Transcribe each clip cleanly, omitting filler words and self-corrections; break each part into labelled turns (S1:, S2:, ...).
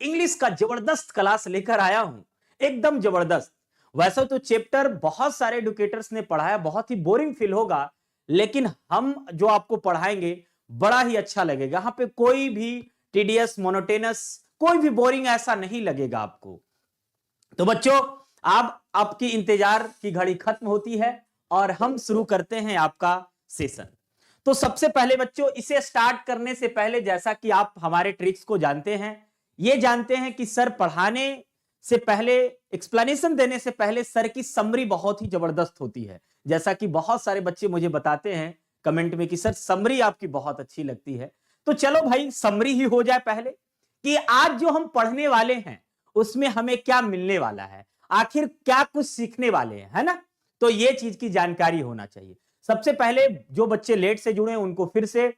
S1: English का जबरदस्त class लेकर आया हूं, एकदम जबरदस्त। वैसे तो चैप्टर बहुत सारे एडुकेटर्स ने पढ़ाया, बहुत ही बोरिंग फील होगा, लेकिन हम जो आपको पढ़ाएंगे बड़ा ही अच्छा लगेगा। यहां पे कोई भी टीडियस, मोनोटेनस, कोई भी बोरिंग ऐसा नहीं लगेगा आपको। तो बच्चों, अब आपकी इंतजार की घड़ी खत्म होती है और हम शुरू करते हैं आपका सेशन। तो सबसे पहले बच्चों, इसे स्टार्ट करने से पहले, जैसा कि आप हमारे ट्रिक्स को जानते हैं, ये जानते हैं कि सर पढ़ाने से पहले, एक्सप्लेनेशन देने से पहले सर की समरी बहुत ही जबरदस्त होती है। जैसा कि बहुत सारे बच्चे मुझे बताते हैं कमेंट में कि सर समरी आपकी बहुत अच्छी लगती है। तो चलो भाई, समरी ही हो जाए पहले, कि आज जो हम पढ़ने वाले हैं उसमें हमें क्या मिलने वाला है, आखिर क्या कुछ सीखने वाले हैं, है ना। तो ये चीज की जानकारी होना चाहिए। सबसे पहले जो बच्चे लेट से जुड़े हैं उनको फिर से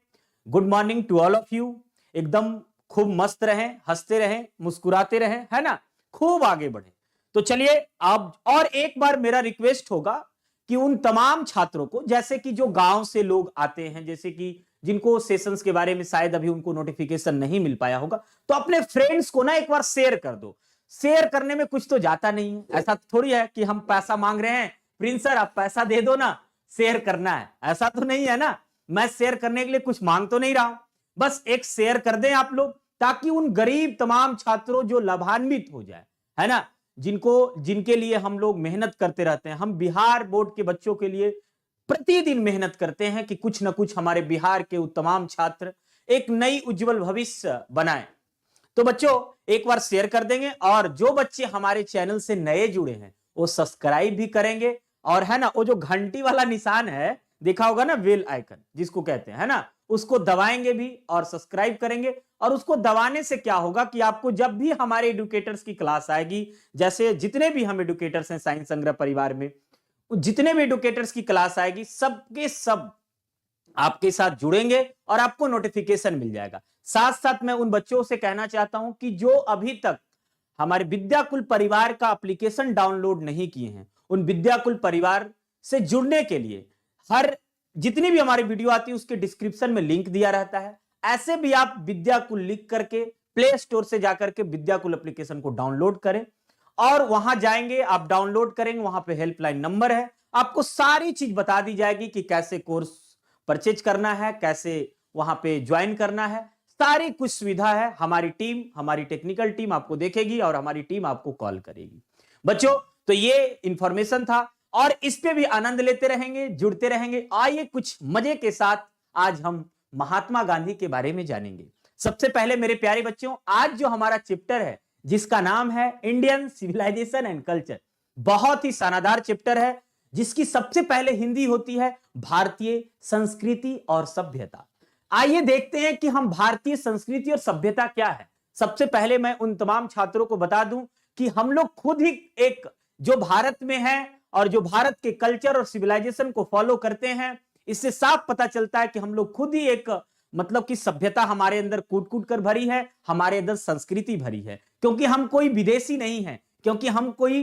S1: good morning to all of you. एकदम खूब मस्त रहें, हंसते रहें, मुस्कुराते रहें, है ना, खूब आगे बढ़े। तो चलिए, अब और एक बार मेरा रिक्वेस्ट होगा कि उन तमाम छात्रों को, जैसे कि जो गांव से लोग आते हैं, जैसे कि जिनको सेशंस के बारे में शायद अभी उनको नोटिफिकेशन नहीं मिल पाया होगा, तो अपने फ्रेंड्स को ना एक बार शेयर कर दो। शेयर करने में कुछ तो जाता नहीं है, ऐसा थोड़ी है कि हम पैसा मांग रहे हैं, प्रिंस सर आप पैसा दे दो ना, शेयर करना है, ऐसा तो नहीं है ना। मैं शेयर करने के लिए कुछ मांग तो नहीं रहा हूं, बस एक शेयर कर दें आप लोग, ताकि उन गरीब तमाम छात्रों जो लाभान्वित हो जाए, है ना, जिनके लिए हम लोग मेहनत करते रहते हैं। हम बिहार बोर्ड के बच्चों के लिए प्रतिदिन मेहनत करते हैं कि कुछ ना कुछ हमारे बिहार के तमाम छात्र एक नई उज्जवल भविष्य बनाएं। तो बच्चों, एक बार शेयर कर देंगे, और जो बच्चे हमारे चैनल से नए जुड़े हैं वो सब्सक्राइब भी करेंगे, और है ना, वो जो घंटी वाला निशान है देखा होगा ना, बेल आइकन जिसको कहते हैं, है ना, उसको दबाएंगे भी और सब्सक्राइब करेंगे। और उसको दबाने से क्या होगा कि आपको जब भी हमारे एडुकेटर्स की क्लास आएगी, जैसे जितने भी हम एडुकेटर्स हैं साइंस संग्रह परिवार में, जितने भी एडुकेटर्स की क्लास आएगी, सबके सब आपके साथ जुड़ेंगे और आपको नोटिफिकेशन मिल जाएगा। साथ साथ मैं उन बच्चों से कहना चाहता हूं कि जो अभी तक हमारे विद्याकुल परिवार का एप्लीकेशन डाउनलोड नहीं किए हैं, उन विद्याकुल परिवार से जुड़ने के लिए हर जितनी भी हमारी वीडियो आती है उसके डिस्क्रिप्शन में लिंक दिया रहता है। ऐसे भी आप विद्याकुल लिख करके प्ले स्टोर से जाकर के विद्याकुल एप्लीकेशन को डाउनलोड करें, और वहां जाएंगे, आप डाउनलोड करेंगे, वहां पे हेल्पलाइन नंबर है, आपको सारी चीज बता दी जाएगी कि कैसे कोर्स परचेज करना है, कैसे वहां पे ज्वाइन करना है, सारी कुछ सुविधा है। हमारी टीम, हमारी टेक्निकल टीम आपको देखेगी और हमारी टीम आपको कॉल करेगी। बच्चों, तो ये इंफॉर्मेशन था, और इस पे भी आनंद लेते रहेंगे, जुड़ते रहेंगे। आइए कुछ मजे के साथ आज हम महात्मा गांधी के बारे में जानेंगे। सबसे पहले मेरे प्यारे बच्चों, आज जो हमारा चैप्टर है जिसका नाम है इंडियन सिविलाइजेशन एंड कल्चर, बहुत ही शानदार चैप्टर है, जिसकी सबसे पहले हिंदी होती है भारतीय संस्कृति और सभ्यता। आइए देखते हैं कि हम भारतीय संस्कृति और सभ्यता क्या है। सबसे पहले मैं उन तमाम छात्रों को बता दूं कि हम लोग खुद ही एक जो भारत में है और जो भारत के कल्चर और सिविलाइजेशन को फॉलो करते हैं, इससे साफ पता चलता है कि हम लोग खुद ही एक, मतलब कि सभ्यता हमारे अंदर कूट कूट कर भरी है, हमारे अंदर संस्कृति भरी है, क्योंकि हम कोई विदेशी नहीं है, क्योंकि हम कोई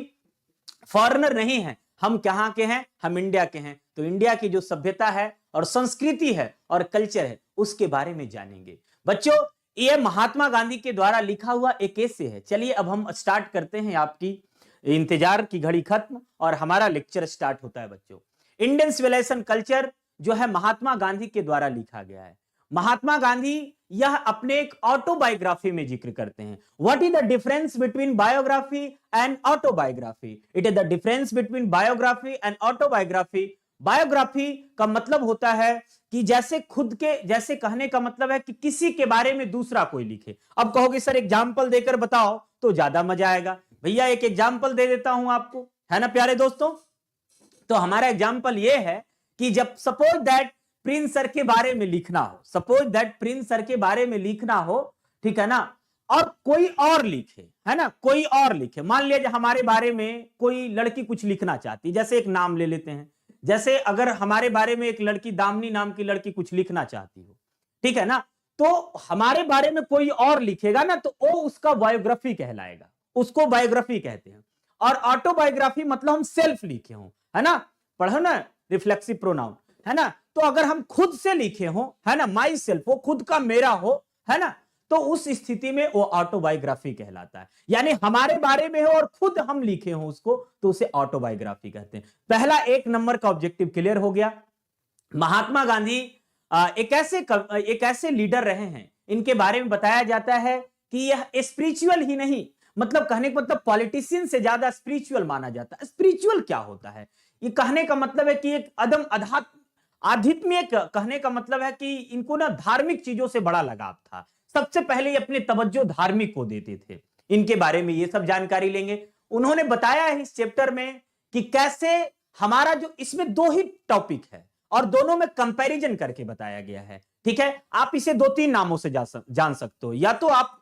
S1: फॉरेनर नहीं है, हम कहां के हैं, हम इंडिया के हैं। तो इंडिया की जो सभ्यता है और संस्कृति है और कल्चर है, उसके बारे में जानेंगे। बच्चों, यह महात्मा गांधी के द्वारा लिखा हुआ एक एसे है। चलिए अब हम स्टार्ट करते हैं, आपकी इंतजार की घड़ी खत्म और हमारा लेक्चर स्टार्ट होता है। बच्चों, इंडियन सिविलाइजेशन कल्चर जो है महात्मा गांधी के द्वारा लिखा गया है। महात्मा गांधी यह अपने एक ऑटोबायोग्राफी में जिक्र करते हैं। What is the difference between biography and autobiography? It is the difference between biography and autobiography. Biography का मतलब होता है कि जैसे खुद के, जैसे कहने का मतलब है कि किसी के बारे में दूसरा कोई लिखे। अब कहोगे सर एग्जाम्पल देकर बताओ तो ज्यादा मजा आएगा। भैया एक एग्जाम्पल दे देता हूं आपको, है ना प्यारे दोस्तों। तो हमारा एग्जाम्पल यह है कि जब सपोज दैट प्रिंस सर के बारे में लिखना हो, सपोज दैट प्रिंस सर के बारे में लिखना हो, ठीक है ना, और कोई और लिखे, है ना, कोई और लिखे। मान लिया हमारे बारे में कोई लड़की कुछ लिखना चाहती, जैसे एक नाम ले लेते हैं, जैसे अगर हमारे बारे में एक लड़की, दामिनी नाम की लड़की कुछ लिखना चाहती हो, ठीक है ना, तो हमारे बारे में कोई और लिखेगा ना, तो वो उसका बायोग्राफी कहलाएगा, उसको बायोग्राफी कहते हैं। और ऑटोबायोग्राफी मतलब हम सेल्फ लिखे हो, है ना, पढ़ो ना रिफ्लेक्सिव प्रोनाउन, है ना। तो अगर हम खुद से लिखे हो, है ना, माई सेल्फ हो, खुद का मेरा हो, है ना, तो तो उस स्थिति में वो ऑटोबायोग्राफी कहलाता है। यानी हमारे बारे में हो और खुद हम लिखे हो उसको, तो उसे ऑटोबायोग्राफी कहते हैं। पहला 1 नंबर का ऑब्जेक्टिव क्लियर हो गया। महात्मा गांधी एक ऐसे लीडर रहे हैं, इनके बारे में बताया जाता है कि यह स्पिरिचुअल ही नहीं, मतलब कहने का मतलब पॉलिटिशियन से ज्यादा स्पिरिचुअल माना जाता है। स्पिरिचुअल क्या होता है, ये कहने का मतलब है कि एक अदम अध्यात्म आध्यात्मिक, कहने का मतलब है कि इनको ना धार्मिक चीजों से बड़ा लगाव था। सबसे पहले ये अपने तवज्जो धार्मिक को देते थे। इनके बारे में ये सब जानकारी लेंगे। उन्होंने बताया है इस चैप्टर में कि कैसे हमारा जो, इसमें 2 ही टॉपिक है और दोनों में कंपैरिजन करके बताया गया है। ठीक है, आप इसे 2-3 नामों से जान सकते हो। या तो आप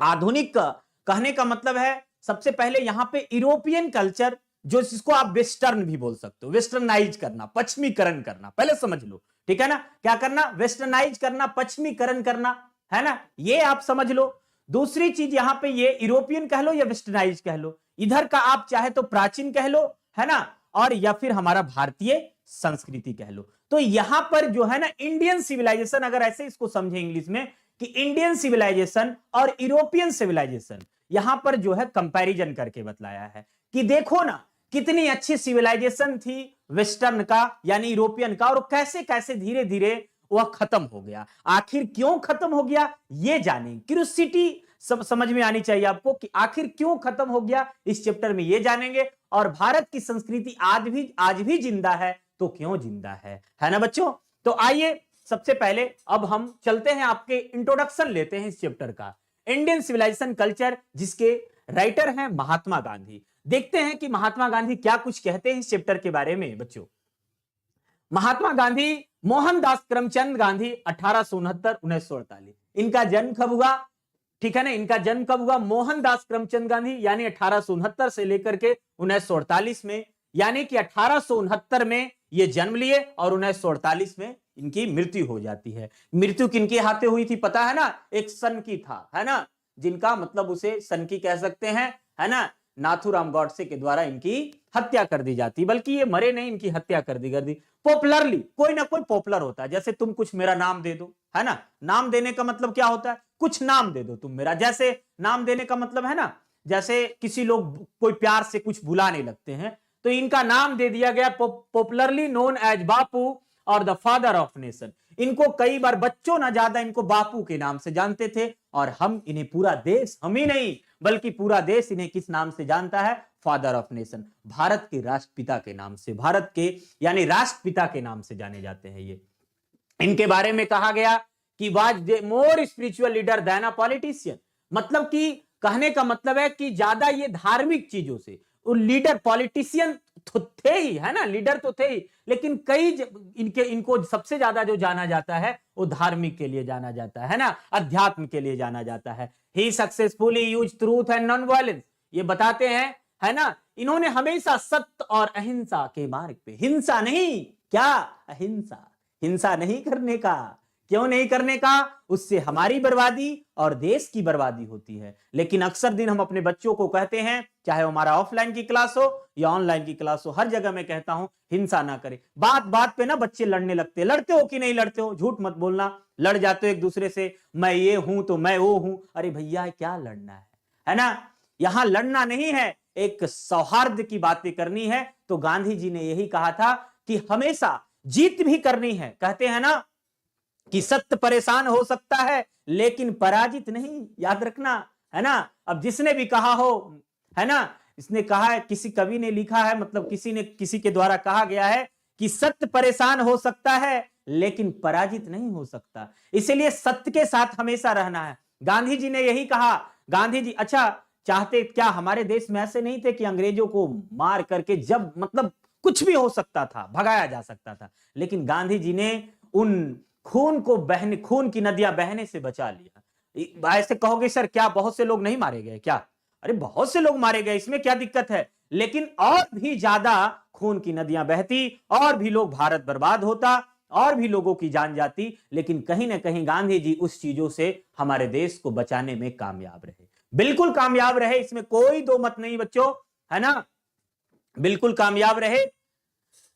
S1: आधुनिक, कहने का मतलब है सबसे पहले यहां पे यूरोपियन कल्चर, जो जिसको आप वेस्टर्न भी बोल सकते हो, वेस्टर्नाइज करना, पश्चिमीकरण करना, पहले समझ लो। ठीक है ना, क्या करना, वेस्टर्नाइज करना, पश्चिमीकरण करना, है ना, ये आप समझ लो। दूसरी चीज यहां पे ये यूरोपियन कह लो या वेस्टर्नाइज कह लो, इधर का आप चाहे तो प्राचीन कह लो, है ना, और या फिर हमारा भारतीय संस्कृति कह लो। तो यहां पर जो है ना इंडियन सिविलाइजेशन, अगर ऐसे इसको समझे इंग्लिश में कि इंडियन सिविलाइजेशन और यूरोपियन सिविलाइजेशन, यहां पर जो है कंपैरिजन करके बतलाया है कि देखो ना कितनी अच्छी सिविलाइजेशन थी वेस्टर्न का यानी यूरोपियन का, और कैसे कैसे धीरे धीरे वह खत्म हो गया। आखिर क्यों खत्म हो गया ये जानें, क्यूरियोसिटी समझ में आनी चाहिए आपको कि आखिर क्यों खत्म हो गया, इस चैप्टर में ये जानेंगे। और भारत की संस्कृति आज भी जिंदा है, तो क्यों जिंदा है ना बच्चों। तो आइए सबसे पहले अब हम चलते हैं, आपके इंट्रोडक्शन लेते हैं इस चैप्टर का, इंडियन सिविलाइजेशन कल्चर, जिसके राइटर हैं महात्मा गांधी। देखते हैं कि महात्मा गांधी क्या कुछ कहते हैं इस चैप्टर के बारे में बच्चों। महात्मा गांधी, मोहनदास करमचंद गांधी 1869-1948, इनका जन्म कब हुआ, ठीक है ना, इनका जन्म कब हुआ, मोहनदास करमचंद गांधी यानी 1869 से लेकर के 1948 में, यानी कि 1869 में ये जन्म लिए और 1948 में इनकी मृत्यु हो जाती है। मृत्यु किनके हाथे हुई थी पता है ना, एक सनकी था, है ना, जिनका मतलब उसे सनकी कह सकते हैं, है ना, नाथूराम गॉडसे के द्वारा इनकी हत्या कर दी जाती, बल्कि ये मरे नहीं, इनकी हत्या कर दी। पॉपुलरली कोई ना कोई पॉपुलर होता है, जैसे तुम कुछ मेरा नाम दे दो, है ना, नाम देने का मतलब क्या होता है, कुछ नाम दे दो तुम मेरा, जैसे नाम देने का मतलब है ना, जैसे किसी लोग कोई प्यार से कुछ बुलाने लगते हैं, तो इनका नाम दे दिया गया पॉपुलरली नोन एज बापू और द फादर ऑफ नेशन। इनको कई बार बच्चों ना ज्यादा इनको बापू के नाम से जानते थे, और हम इन्हें पूरा देश, हम ही नहीं बल्कि पूरा देश इन्हें किस नाम से जानता है, फादर ऑफ नेशन, भारत के राष्ट्रपिता के नाम से, भारत के यानी राष्ट्रपिता के नाम से जाने जाते हैं ये। इनके बारे में कहा गया कि was more spiritual leader than a politician, मतलब कि कहने का मतलब है कि ज्यादा ये धार्मिक चीजों से, लीडर पॉलिटिशियन तो थे ही, है ना, लीडर तो थे ही, लेकिन कई इनको सबसे ज्यादा जो जाना जाता है वो धार्मिक के लिए जाना जाता है ना, अध्यात्म के लिए जाना जाता है। He successfully use truth and non violence, ये बताते हैं, है ना, इन्होंने हमेशा सत्य और अहिंसा के मार्ग पे, हिंसा नहीं, क्या, अहिंसा, हिंसा नहीं करने का, क्यों नहीं करने का, उससे हमारी बर्बादी और देश की बर्बादी होती है। लेकिन अक्सर दिन हम अपने बच्चों को कहते हैं, चाहे हमारा ऑफलाइन की क्लास हो या ऑनलाइन की क्लास हो, हर जगह मैं कहता हूं हिंसा ना करें। बात बात पे ना बच्चे लड़ने लगते हैं। लड़ते हो कि नहीं लड़ते हो, झूठ मत बोलना, लड़ जाते हो एक दूसरे से, मैं ये हूं तो मैं वो हूं, अरे भैया क्या लड़ना है ना, यहां लड़ना नहीं है, एक सौहार्द की बातें करनी है। तो गांधी जी ने यही कहा था कि हमेशा जीत भी करनी है, कहते हैं ना कि सत्य परेशान हो सकता है लेकिन पराजित नहीं, याद रखना, है ना। अब जिसने भी कहा हो, है ना, इसने कहा है, किसी कवि ने लिखा है, मतलब किसी के द्वारा कहा गया है कि सत्य परेशान हो सकता है लेकिन पराजित नहीं हो सकता, इसलिए सत्य के साथ हमेशा रहना है। गांधी जी ने यही कहा। गांधी जी अच्छा चाहते, क्या हमारे देश में ऐसे नहीं थे कि अंग्रेजों को मार करके जब मतलब कुछ भी हो सकता था, भगाया जा सकता था, लेकिन गांधी जी ने उन खून की नदियां बहने से बचा लिया। ऐसे कहोगे सर क्या बहुत से लोग नहीं मारे गए क्या, अरे बहुत से लोग मारे गए, इसमें क्या दिक्कत है, लेकिन और भी ज्यादा खून की नदियां बहती, और भी लोग भारत बर्बाद होता, और भी लोगों की जान जाती, लेकिन कहीं ना कहीं गांधी जी उस चीजों से हमारे देश को बचाने में कामयाब रहे, बिल्कुल कामयाब रहे, इसमें कोई दो मत नहीं बच्चों, है ना, बिल्कुल कामयाब रहे,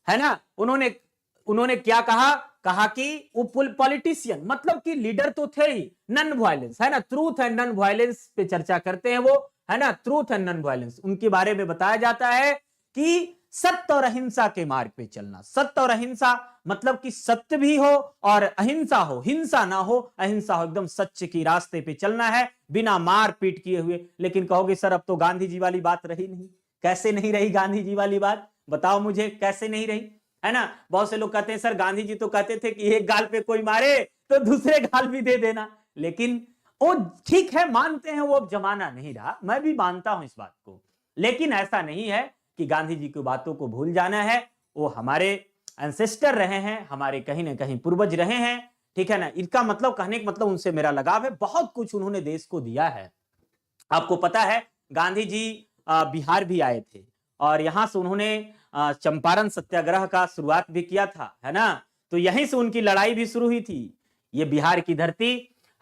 S1: है ना। उन्होंने क्या कहा, कहा कि वो पॉलिटिशियन मतलब कि लीडर तो थे ही, नन वायलेंस है ना, ट्रूथ एंड नन वायलेंस पे चर्चा करते हैं वो, है ना, ट्रूथ एंड नन वायलेंस। उनके बारे में बताया जाता है कि सत्य और अहिंसा के मार्ग पे चलना। सत्य और अहिंसा मतलब कि सत्य भी हो और अहिंसा हो, हिंसा ना हो, अहिंसा हो, एकदम सच्चे की रास्ते पे चलना है बिना मार पीट किए हुए। लेकिन कहोगे सर अब तो गांधी जी वाली बात रही नहीं। कैसे नहीं रही गांधी जी वाली बात, बताओ मुझे कैसे नहीं रही, है ना। बहुत से लोग कहते हैं सर गांधी जी तो कहते थे कि एक गाल पे कोई मारे तो दूसरे गाल भी दे देना। लेकिन वो ठीक है, मानते हैं वो अब जमाना नहीं रहा, मैं भी मानता हूं इस बात को। लेकिन ऐसा नहीं है कि गांधी जी की बातों को भूल जाना है। वो हमारे एंसेस्टर रहे हैं, हमारे कहीं ना कहीं पूर्वज रहे हैं, ठीक है ना। इनका मतलब, कहने का मतलब उनसे मेरा लगाव है, बहुत कुछ उन्होंने देश को दिया है। आपको पता है गांधी जी बिहार भी आए थे और यहां से उन्होंने चंपारण सत्याग्रह का शुरुआत भी किया था, है ना। तो यहीं से उनकी लड़ाई भी शुरू हुई थी। ये बिहार की धरती,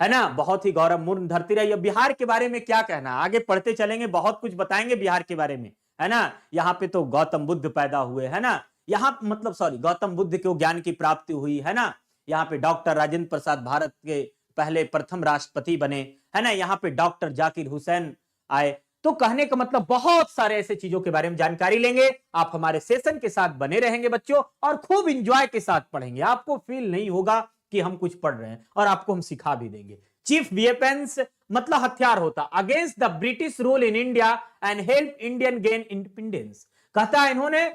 S1: है ना, बहुत ही गौरवपूर्ण धरती रही है। बिहार के बारे में क्या कहना, आगे पढ़ते चलेंगे, बहुत कुछ बताएंगे बिहार के बारे में, है ना। यहाँ पे तो गौतम बुद्ध पैदा हुए, है ना, यहाँ मतलब सॉरी गौतम बुद्ध को ज्ञान की प्राप्ति हुई, है ना। यहाँ पे डॉक्टर राजेंद्र प्रसाद भारत के पहले प्रथम राष्ट्रपति बने, है ना। यहाँ पे डॉक्टर जाकिर हुसैन आए। तो कहने का मतलब बहुत सारे ऐसे चीजों के बारे में जानकारी लेंगे। आप हमारे सेशन के साथ बने रहेंगे बच्चों और खूब इंजॉय के साथ पढ़ेंगे। आपको फील नहीं होगा कि हम कुछ पढ़ रहे हैं और आपको हम सिखा भी देंगे। चीफ वेपन्स मतलब हथियार होता against the British rule in India and help Indian gain independence. कहता है इन्होंने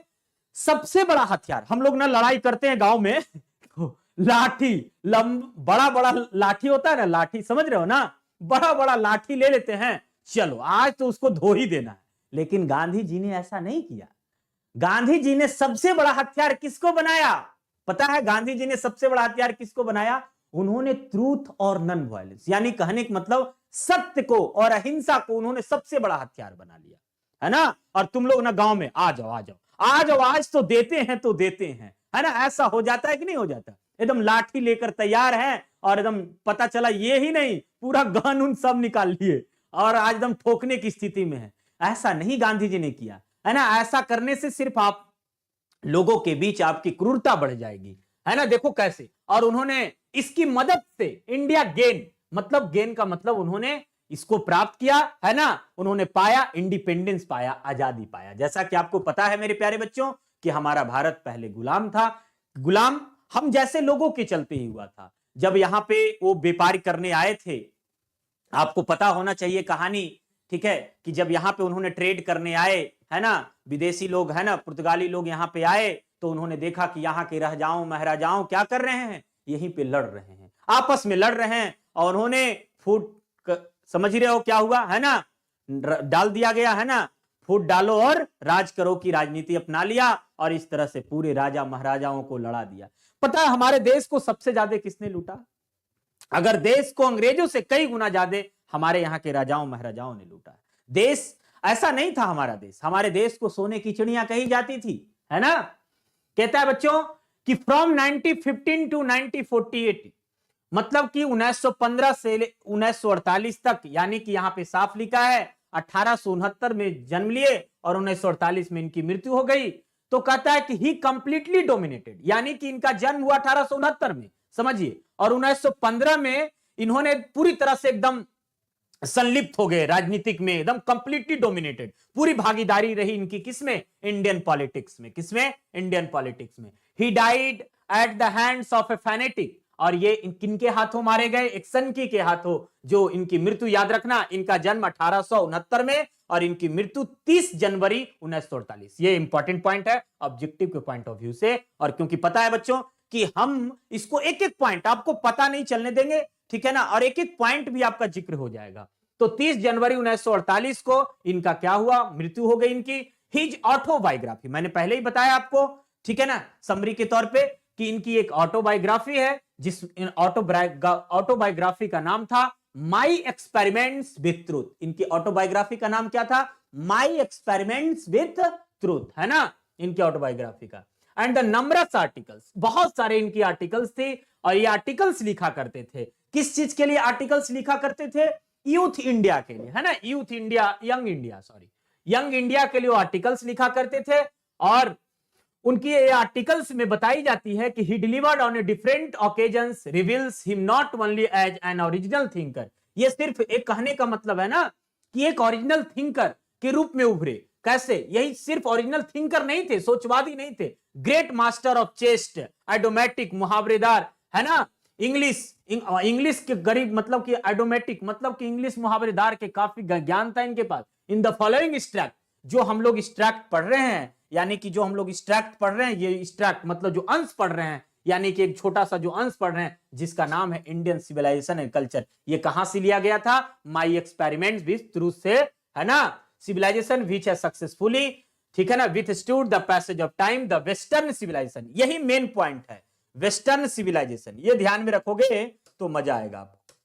S1: सबसे बड़ा हथियार, हम लोग ना लड़ाई करते हैं गांव में लाठी, बड़ा बड़ा लाठी होता है ना, लाठी समझ रहे हो ना, बड़ा बड़ा लाठी ले लेते हैं, चलो आज तो उसको धो ही देना है। लेकिन गांधी जी ने ऐसा नहीं किया। गांधी जी ने सबसे बड़ा हथियार किसको बनाया पता है? गांधी जी ने सबसे बड़ा हथियार किसको बनाया? उन्होंने ट्रूथ और नन वायलेंस, यानी कहने का मतलब सत्य को और अहिंसा को उन्होंने सबसे बड़ा हथियार बना लिया, है ना। और तुम लोग ना गांव में आ जाओ आ जाओ आ जाओ, आज तो देते हैं तो देते हैं, है ना। ऐसा हो जाता है कि नहीं हो जाता? एकदम लाठी लेकर तैयार है और एकदम पता चला ये ही नहीं पूरा गन उन सब निकाल लिए और आज एकदम ठोकने की स्थिति में है। ऐसा नहीं गांधी जी ने किया, है ना। ऐसा करने से सिर्फ आप लोगों के बीच आपकी क्रूरता बढ़ जाएगी, है ना। देखो कैसे, और उन्होंने इसकी मदद से इंडिया गेन, मतलब गेन का मतलब उन्होंने इसको प्राप्त किया, है ना। उन्होंने पाया इंडिपेंडेंस, पाया आजादी पाया। जैसा कि आपको पता है मेरे प्यारे बच्चों कि हमारा भारत पहले गुलाम था। गुलाम हम जैसे लोगों के चलते ही हुआ था। जब यहां पे वो व्यापारी करने आए थे, आपको पता होना चाहिए कहानी, ठीक है, कि जब यहां पे उन्होंने ट्रेड करने आए, है ना, विदेशी लोग, है ना, पुर्तगाली लोग यहां पे आए तो उन्होंने देखा कि यहाँ के राजाओं महाराजाओं क्या कर रहे हैं, यहीं पे लड़ रहे हैं, आपस में लड़ रहे हैं। और उन्होंने फूट समझ रहे हो क्या हुआ, है ना, डाल दिया गया, है ना, फूट डालो और राज करो की राजनीति अपना लिया और इस तरह से पूरे राजा महाराजाओं को लड़ा दिया। पता है हमारे देश को सबसे ज्यादा किसने लूटा? अगर देश को अंग्रेजों से कई गुना ज्यादा हमारे यहाँ के राजाओं महाराजाओं ने लूटा है। देश ऐसा नहीं था हमारा देश, हमारे देश को सोने की चिड़िया कही जाती थी, है ना। कहता है बच्चों कि फ्रॉम 1915 टू 1948, मतलब कि 1915 से 1948 तक, यानी कि यहां पे साफ लिखा है 1869 में जन्म लिए और 1948 में इनकी मृत्यु हो गई। तो कहता है कि ही कंप्लीटली डोमिनेटेड, यानी कि इनका जन्म हुआ 1869 में, समझिए, और 1915 में इन्होंने पूरी तरह से एकदम संलिप्त हो गए राजनीतिक में, एकदम कंप्लीटली डोमिनेटेड, पूरी भागीदारी रही इनकी किसमें? इंडियन पॉलिटिक्स में। किसमें? इंडियन पॉलिटिक्स में। He died at the hands of A fanatic, और ये किनके हाथों मारे गए? एक सनकी के हाथों, जो इनकी मृत्यु याद रखना, इनका जन्म 1869 में और इनकी मृत्यु 30 जनवरी 1948। ये इंपॉर्टेंट पॉइंट है ऑब्जेक्टिव के पॉइंट ऑफ व्यू से। और क्योंकि पता है बच्चों कि हम इसको एक एक पॉइंट आपको पता नहीं चलने देंगे, ठीक है ना, और एक एक पॉइंट भी आपका जिक्र हो जाएगा। तो 30 जनवरी 1948 को इनका क्या हुआ? मृत्यु हो गई इनकी। हिज ऑटोबायोग्राफी, मैंने पहले ही बताया आपको, ठीक है ना, समरी के तौर पे, कि इनकी एक ऑटोबायोग्राफी है, जिस ऑटोबायोग्राफी का नाम था माई एक्सपेरिमेंट्स विथ ट्रूथ। इनकी ऑटोबायोग्राफी का नाम क्या था? माई एक्सपेरिमेंट्स विथ ट्रूथ, है ना, इनकी ऑटोबायोग्राफी का। एंड द नंबरस आर्टिकल्स, बहुत सारे इनकी आर्टिकल्स थे और ये आर्टिकल्स लिखा करते थे। किस चीज के लिए आर्टिकल्स लिखा करते थे? यूथ इंडिया के लिए, है ना, youth India, young India, sorry, young India के लिए आर्टिकल्स लिखा करते थे। और उनकी ये आर्टिकल्स में बताई जाती है कि he delivered on a different occasions reveals him not only as an original thinker. ये सिर्फ एक कहने का मतलब है ना कि एक ओरिजिनल थिंकर के रूप में उभरे। कैसे? यही सिर्फ ओरिजिनल थिंकर नहीं थे, सोचवादी नहीं थे, ग्रेट मास्टर ऑफ चेस्ट, आइडोमेटिक, मुहावरेदार, है ना, इंग्लिश के गरीब मतलब कि आइडोमेटिक मतलब कि इंग्लिश मुहावरेदार के काफी ज्ञान था इनके पास। इन द फॉलोइंग एक्सट्रैक्ट, जो हम लोग एक्सट्रैक्ट पढ़ रहे हैं, यानी कि जो हम लोग एक्सट्रैक्ट पढ़ रहे हैं, ये एक्सट्रैक्ट मतलब जो अंश पढ़ रहे हैं, यानी कि एक छोटा सा जो अंश पढ़ रहे हैं जिसका नाम है इंडियन सिविलाइजेशन एंड कल्चर। ये कहां से लिया गया था? माई एक्सपेरिमेंट्स विद ट्रूथ से, है ना, सिविलाइजेशन विच है सक्सेसफुली, ठीक है ना, withstood the passage of time the western civilization. यही मेन पॉइंट है, वेस्टर्न सिविलाइजेशन। ये ध्यान में रखोगे तो मजा आएगा आपको,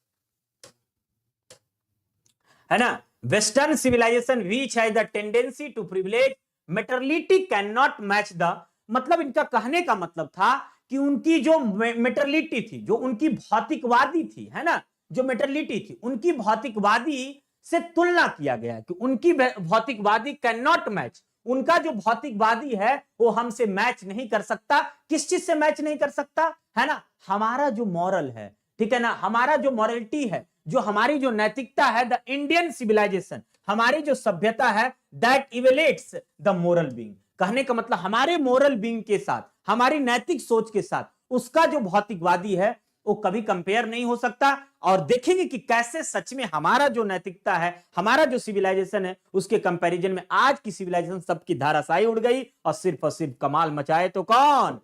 S1: है ना। वेस्टर्न सिविलाइजेशन विच है the tendency to privilege materiality can not match the, मतलब इनका कहने का मतलब था कि उनकी जो मेटरलिटी थी, जो उनकी भौतिकवादी थी, है ना, जो मेटरलिटी थी उनकी भौतिकवादी से तुलना किया गया कि उनकी भौतिकवादी कैन नॉट मैच, उनका जो भौतिकवादी है वो हमसे मैच नहीं कर सकता। किस चीज से मैच नहीं कर सकता? है ना, हमारा जो मॉरल है, ठीक है ना, हमारा जो मॉरलिटी है, जो हमारी जो नैतिकता है, द इंडियन सिविलाइजेशन, हमारी जो सभ्यता है, दैट इवेलेट्स द मोरल बीइंग। कहने का मतलब हमारे मोरल बीइंग के साथ, हमारी नैतिक सोच के साथ उसका जो भौतिकवादी है वो कभी कंपेयर नहीं हो सकता। और देखेंगे कि कैसे सच में हमारा जो नैतिकता है, हमारा जो सिविलाइजेशन है, उसके कंपैरिजन में आज की सिविलाइजेशन सबकी धाराशाही उड़ गई और सिर्फ कमाल मचाए तो कौन?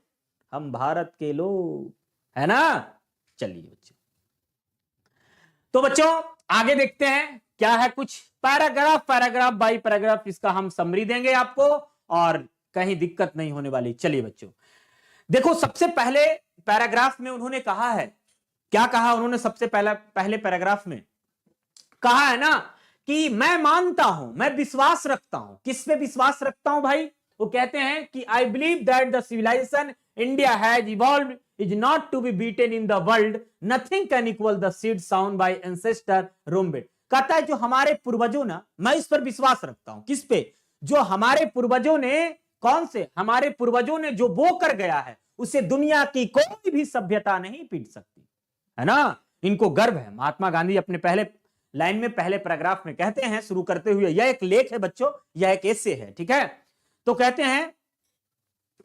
S1: हम भारत के लोग, है ना। चलिए बच्चों, तो बच्चों आगे देखते हैं क्या है, कुछ पैराग्राफ बाई पैराग्राफ इसका हम समरी देंगे आपको और कहीं दिक्कत नहीं होने वाली। चलिए बच्चों देखो, सबसे पहले पैराग्राफ में उन्होंने कहा है, क्या कहा उन्होंने? सबसे पहले पैराग्राफ में कहा है ना कि मैं मानता हूं, मैं विश्वास रखता हूं। किस पे विश्वास रखता हूं भाई? वो कहते हैं कि I believe that the civilization India has evolved is not to be beaten in the world, nothing can equal the seed sown by ancestor Rombit। कहता है जो हमारे पूर्वजों ना, मैं इस पर विश्वास रखता हूं। किस पे? जो हमारे पूर्वजों ने, कौन से? हमारे पूर्वजों ने जो बो कर गया है उसे दुनिया की कोई भी सभ्यता नहीं पीट सकती, है ना। इनको गर्व है। महात्मा गांधी अपने पहले लाइन में, पहले पैराग्राफ में कहते हैं, शुरू करते हुए, यह एक लेख है बच्चों, यह एक एसे है, ठीक है। तो कहते हैं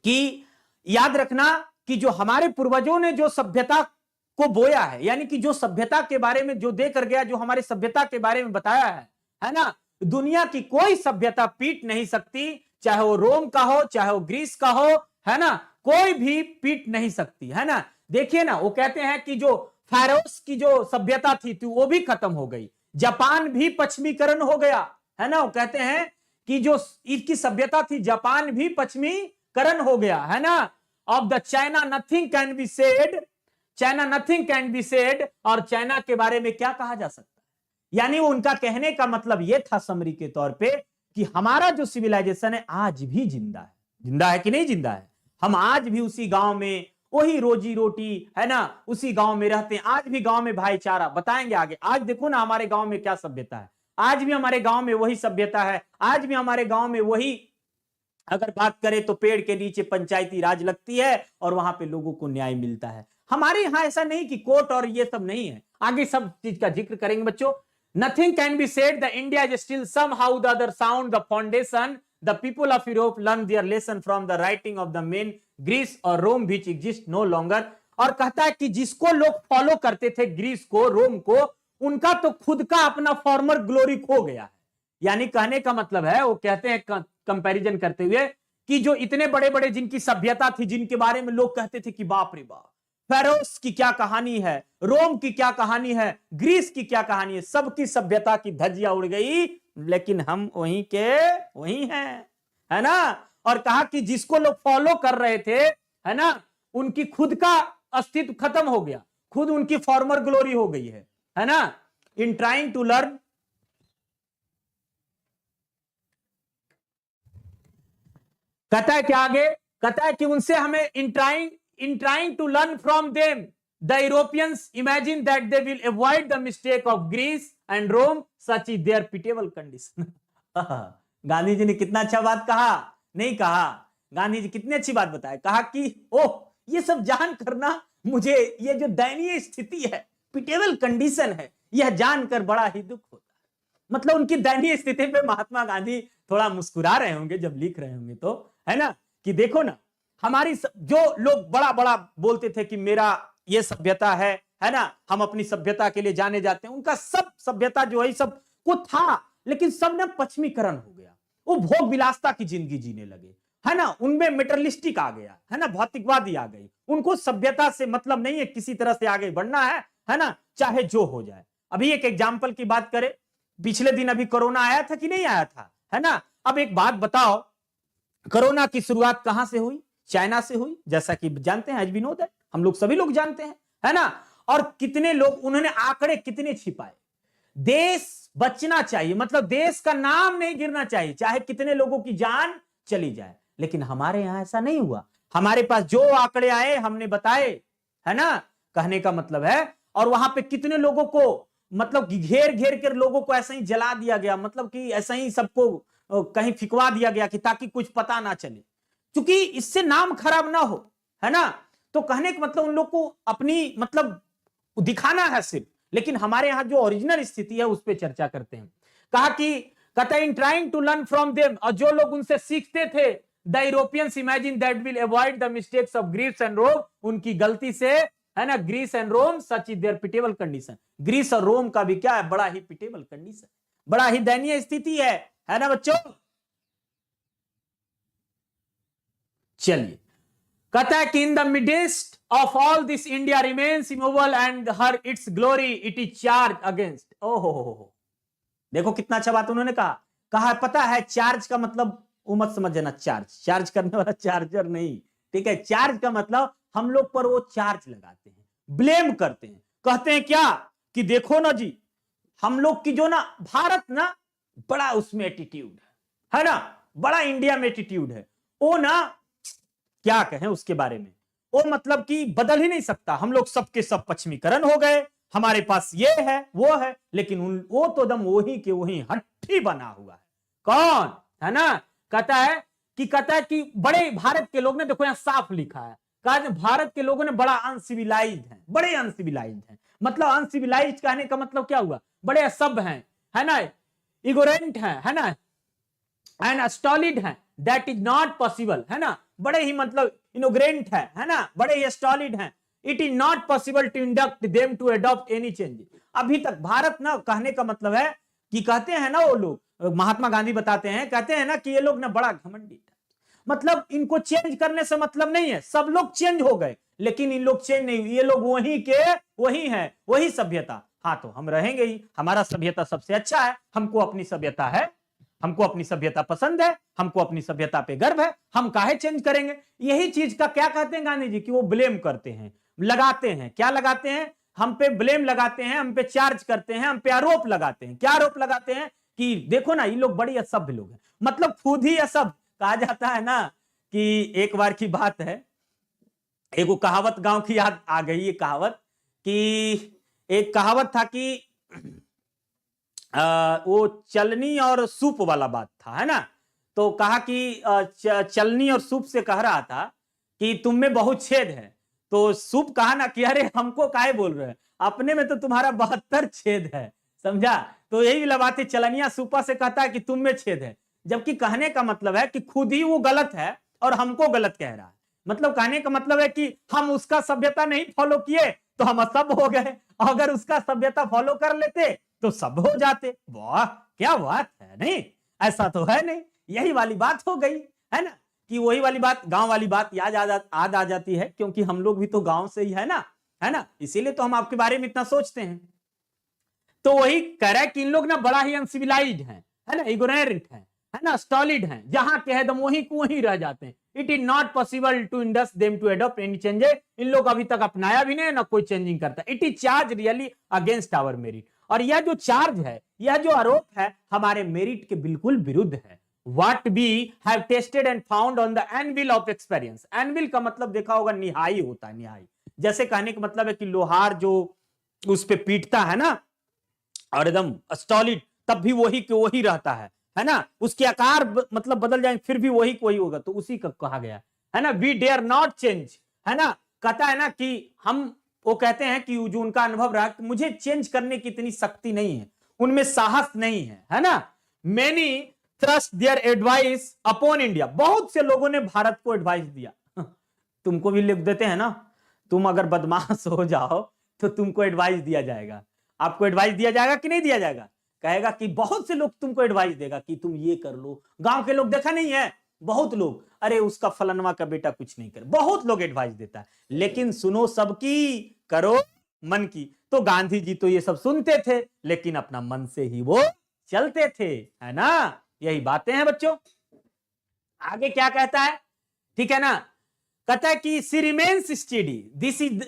S1: कि याद रखना कि जो हमारे पूर्वजों ने जो सभ्यता को बोया है, यानी कि जो सभ्यता के बारे में जो देकर गया, जो हमारे सभ्यता के बारे में बताया है ना, दुनिया की कोई सभ्यता पीट नहीं सकती, चाहे वो रोम का हो, चाहे वो ग्रीस का हो, है ना, कोई भी पीट नहीं सकती, है ना। देखिए ना, वो कहते हैं कि जो फारोस की जो सभ्यता थी वो भी खत्म हो गई, जापान भी पश्चिमीकरण हो गया, है ना। वो कहते हैं कि जो इसकी सभ्यता थी, जापान भी पश्चिमीकरण हो गया, है ना। Of the China nothing can be said, China nothing can be said, और चाइना के बारे में क्या कहा जा सकता है? यानी वो उनका कहने का मतलब यह था समरी के तौर पे कि हमारा जो सिविलाइजेशन है आज भी जिंदा है। जिंदा है कि नहीं जिंदा है? हम आज भी उसी गांव में वही रोजी रोटी, है ना, उसी गांव में रहते हैं, आज भी गांव में भाईचारा। बताएंगे आगे। आज देखो ना हमारे गांव में क्या सभ्यता है, आज भी हमारे गांव में वही सभ्यता है, आज भी हमारे गांव में वही, अगर बात करें तो पेड़ के नीचे पंचायती राज लगती है और वहां पे लोगों को न्याय मिलता है। हमारे यहां ऐसा नहीं कि कोर्ट और ये सब नहीं है, आगे सब चीज का जिक्र करेंगे बच्चों। Nothing can be said, the India is still somehow the other sound the foundation, the people of Europe learn their lesson from the writing of the men Greece और Rome which exist no longer. और कहता है कि जिसको लोग follow करते थे, Greece को, रोम को, उनका तो खुद का अपना फॉर्मर ग्लोरी खो गया है। यानी कहने का मतलब है, वो कहते हैं कंपैरिजन करते हुए कि जो इतने बड़े बड़े जिनकी सभ्यता थी, जिनके बारे में लोग कहते थे कि बाप रे बाप, फेरोस की क्या कहानी है, रोम की क्या कहानी है, ग्रीस की क्या कहानी है, सबकी सभ्यता की धज्जियां उड़ गई, लेकिन हम वहीं के वहीं हैं, है ना। और कहा कि जिसको लोग फॉलो कर रहे थे, है ना, उनकी खुद का अस्तित्व खत्म हो गया, खुद उनकी फॉर्मर ग्लोरी हो गई है ना। इन ट्राइंग टू लर्न, कहता है क्या आगे? कहता है कि उनसे हमें in trying to learn from them the Europeans imagine that they will avoid the mistake of Greece and Rome, such is their pitiable condition. Gandhi ji ने कितना अच्छा बात कहा, नहीं कहा? गांधी जी कितनी अच्छी बात बताए, कहा कि ओह ये सब जान करना मुझे ये जो दयनीय स्थिति है, पिटेबल कंडीशन है, यह जानकर बड़ा ही दुख होता है। मतलब उनकी दयनीय स्थिति पे महात्मा गांधी थोड़ा मुस्कुरा रहे होंगे जब लिख रहे होंगे, तो है ना, कि देखो ना हमारी जो लोग बड़ा बड़ा बोलते थे कि मेरा ये सभ्यता है ना, हम अपनी सभ्यता के लिए जाने जाते हैं, उनका सब सभ्यता जो है सब को था, लेकिन सब ना पश्चिमीकरण हो गया, वो भोग विलासता की जिंदगी जीने लगे, है ना, उनमें मेटरलिस्टिक आ गया, है ना, भौतिकवादी आ गई, उनको सभ्यता से मतलब नहीं है, किसी तरह से आगे बढ़ना है ना, चाहे जो हो जाए। अभी एक एग्जाम्पल की बात करें, पिछले दिन अभी कोरोना आया था कि नहीं आया था, है ना। अब एक बात बताओ, कोरोना की शुरुआत कहां से हुई? चाइना से हुई, जैसा कि जानते हैं, एज वी नो दैट, हम लोग सभी लोग जानते हैं, है ना। और कितने लोग, उन्होंने आंकड़े कितने छिपाए, देश बचना चाहिए, मतलब देश का नाम नहीं गिरना चाहिए, चाहे कितने लोगों की जान चली जाए, लेकिन हमारे यहां ऐसा नहीं हुआ। हमारे पास जो आंकड़े आए हमने बताए, है ना, कहने का मतलब है। और वहां पे कितने लोगों को मतलब घेर घेर कर लोगों को ऐसा ही जला दिया गया, मतलब कि ऐसा ही सबको कहीं फिकवा दिया गया कि ताकि कुछ पता ना चले, क्योंकि इससे नाम खराब ना हो, है ना। तो कहने का मतलब उन लोग को अपनी मतलब दिखाना है सिर्फ, लेकिन हमारे यहां जो ओरिजिनल स्थिति है उस पर चर्चा करते हैं। कहा कि कहता है in trying to learn from them, और जो लोग उनसे सीखते थे, the Europeans imagine that will avoid the mistakes of Greece and Rome, उनकी गलती से, है ना, Greece and Rome such is their pitiable condition, Greece और रोम का भी क्या है, बड़ा ही पिटेबल कंडीशन, बड़ा ही दयनीय स्थिति है ना बच्चों। चलिए, कहता है कि in the midst of all this India remains immovable and her it's glory it is charge against. ओहो, देखो कितना अच्छा बात उन्होंने कहा पता है, चार्ज का मतलब वो मत समझना, चार्ज करने वाला चार्जर नहीं, ठीक है। चार्ज का मतलब हम लोग पर वो चार्ज लगाते हैं, ब्लेम करते हैं, कहते हैं क्या कि देखो ना जी, हम लोग की जो ना भारत ना बड़ा उसमें एटीट्यूड है ना, बड़ा इंडिया में एटीट्यूड है, वो ना क्या कहें उसके बारे में, वो मतलब कि बदल ही नहीं सकता, हम लोग सबके सब पश्चिमीकरण हो गए, हमारे पास ये है वो है, लेकिन वो तो दम वही के वही हट्टी बना हुआ है। कौन है ना, कहता है कि बड़े भारत के लोग ने, देखो यहां साफ लिखा है, कहा भारत के लोगों ने बड़ा अनसिविलाइज्ड है, बड़े अनसिविलाइज्ड हैं, मतलब अनसिविलाइज्ड कहने का मतलब क्या हुआ, बड़े असभ्य हैं, है ना, इगोरेंट है ना, एंड स्टॉलिड है, दैट इज नॉट पॉसिबल, है ना, बड़े ही मतलब इनोग्रेंट है ना, बड़े ही स्टॉलिड हैं, it is not possible to induct them to adopt any change. अभी तक भारत ना, कहने का मतलब है कि कहते हैं ना वो लोग, महात्मा गांधी बताते हैं, कहते हैं ना कि ये लोग ना बड़ा घमंडी, मतलब इनको चेंज करने से मतलब नहीं है, सब लोग चेंज हो गए लेकिन इन लोग चेंज नहीं, ये लोग वही के वही हैं, वही सभ्यता। हाँ तो हम रहेंगे ही, हमारा सभ्यता सबसे अच्छा है, हमको अपनी सभ्यता है, हमको अपनी सभ्यता पसंद है, हमको अपनी सभ्यता पे गर्व है, हम काहे चेंज करेंगे। यही चीज का क्या कहते हैं गांधी जी, कि वो ब्लेम करते हैं, लगाते हैं, क्या लगाते हैं, हम पे ब्लेम लगाते हैं, हम पे चार्ज करते हैं, हम पे आरोप लगाते हैं। क्या आरोप लगाते हैं कि देखो ना ये लोग बड़ी असभ्य लोग हैं, मतलब खुद ही असभ्य। कहा जाता है ना कि एक बार की बात है, एक वो कहावत गांव की याद आ गई, ये कहावत कि एक कहावत था कि वो चलनी और सूप वाला बात था, है ना। तो कहा कि चलनी और सूप से कह रहा था कि तुम में बहुत छेद है, तो सूप कहा ना कि अरे हमको काहे बोल रहे हैं, अपने में तो तुम्हारा 72 छेद है, समझा। तो यही बात है, चलनिया सूपा से कहता है कि तुम में छेद है, जबकि कहने का मतलब है कि खुद ही वो गलत है और हमको गलत कह रहा है। मतलब कहने का मतलब है कि हम उसका सभ्यता नहीं फॉलो किए तो हम असभ्य हो गए, अगर उसका सभ्यता फॉलो कर लेते तो सब हो जाते। वाह क्या बात है, नहीं ऐसा तो है नहीं, यही वाली बात हो गई, है ना, कि वही वाली बात, गांव वाली बात याद आ जाती है, क्योंकि हम लोग भी तो गांव से ही है ना, इसीलिए तो हम आपके बारे में इतना सोचते हैं। तो वही कह रहा है कि इन लोग ना बड़ा ही अनसिविलाइज्ड है ना, इग्नोरेंट है ना, स्टॉलिड हैं, जहां कह दम वहीं को वहीं रह जाते हैं। It is not possible to induce them to adopt any changes, इन लोग अभी तक अपनाया भी नहीं ना कोई चेंजिंग करता। It is charge really against our merit, और यह जो चार्ज है, यह जो आरोप है हमारे मेरिट के बिल्कुल विरुद्ध है। What we have tested and found on the anvil of experience, anvil का मतलब देखा होगा निहाई होता है, निहाई, जैसे कहने का मतलब है कि लोहार जो उस पे पीटता है ना और एकदम स्टॉलिड, तब भी वही के वही रहता है है ना, उसके आकार मतलब बदल जाए फिर भी वही कोई होगा, तो उसी का कहा गया है ना, वी डेयर नॉट चेंज, है ना। कहता है ना कि हम, वो कहते हैं कि जो उनका अनुभव रहा कि मुझे चेंज करने की इतनी शक्ति नहीं है, उनमें साहस नहीं है ना। Many thrust their advice upon India, बहुत से लोगों ने भारत को एडवाइस दिया। तुमको भी लिख देते हैं ना, तुम अगर बदमाश हो जाओ तो तुमको एडवाइस दिया जाएगा। आपको एडवाइस दिया जाएगा कि नहीं दिया जाएगा? कहेगा कि बहुत से लोग तुमको एडवाइस देगा कि तुम ये कर लो। गांव के लोग देखा नहीं है, बहुत लोग, अरे उसका फलनवा का बेटा कुछ नहीं करे, बहुत लोग एडवाइस देता है, लेकिन सुनो सबकी, करो मन की। तो गांधी जी तो ये सब सुनते थे, लेकिन अपना मन से ही वो चलते थे, है ना। यही बातें हैं बच्चों। आगे क्या कहता है, ठीक है ना, कहता है कि she remains steady,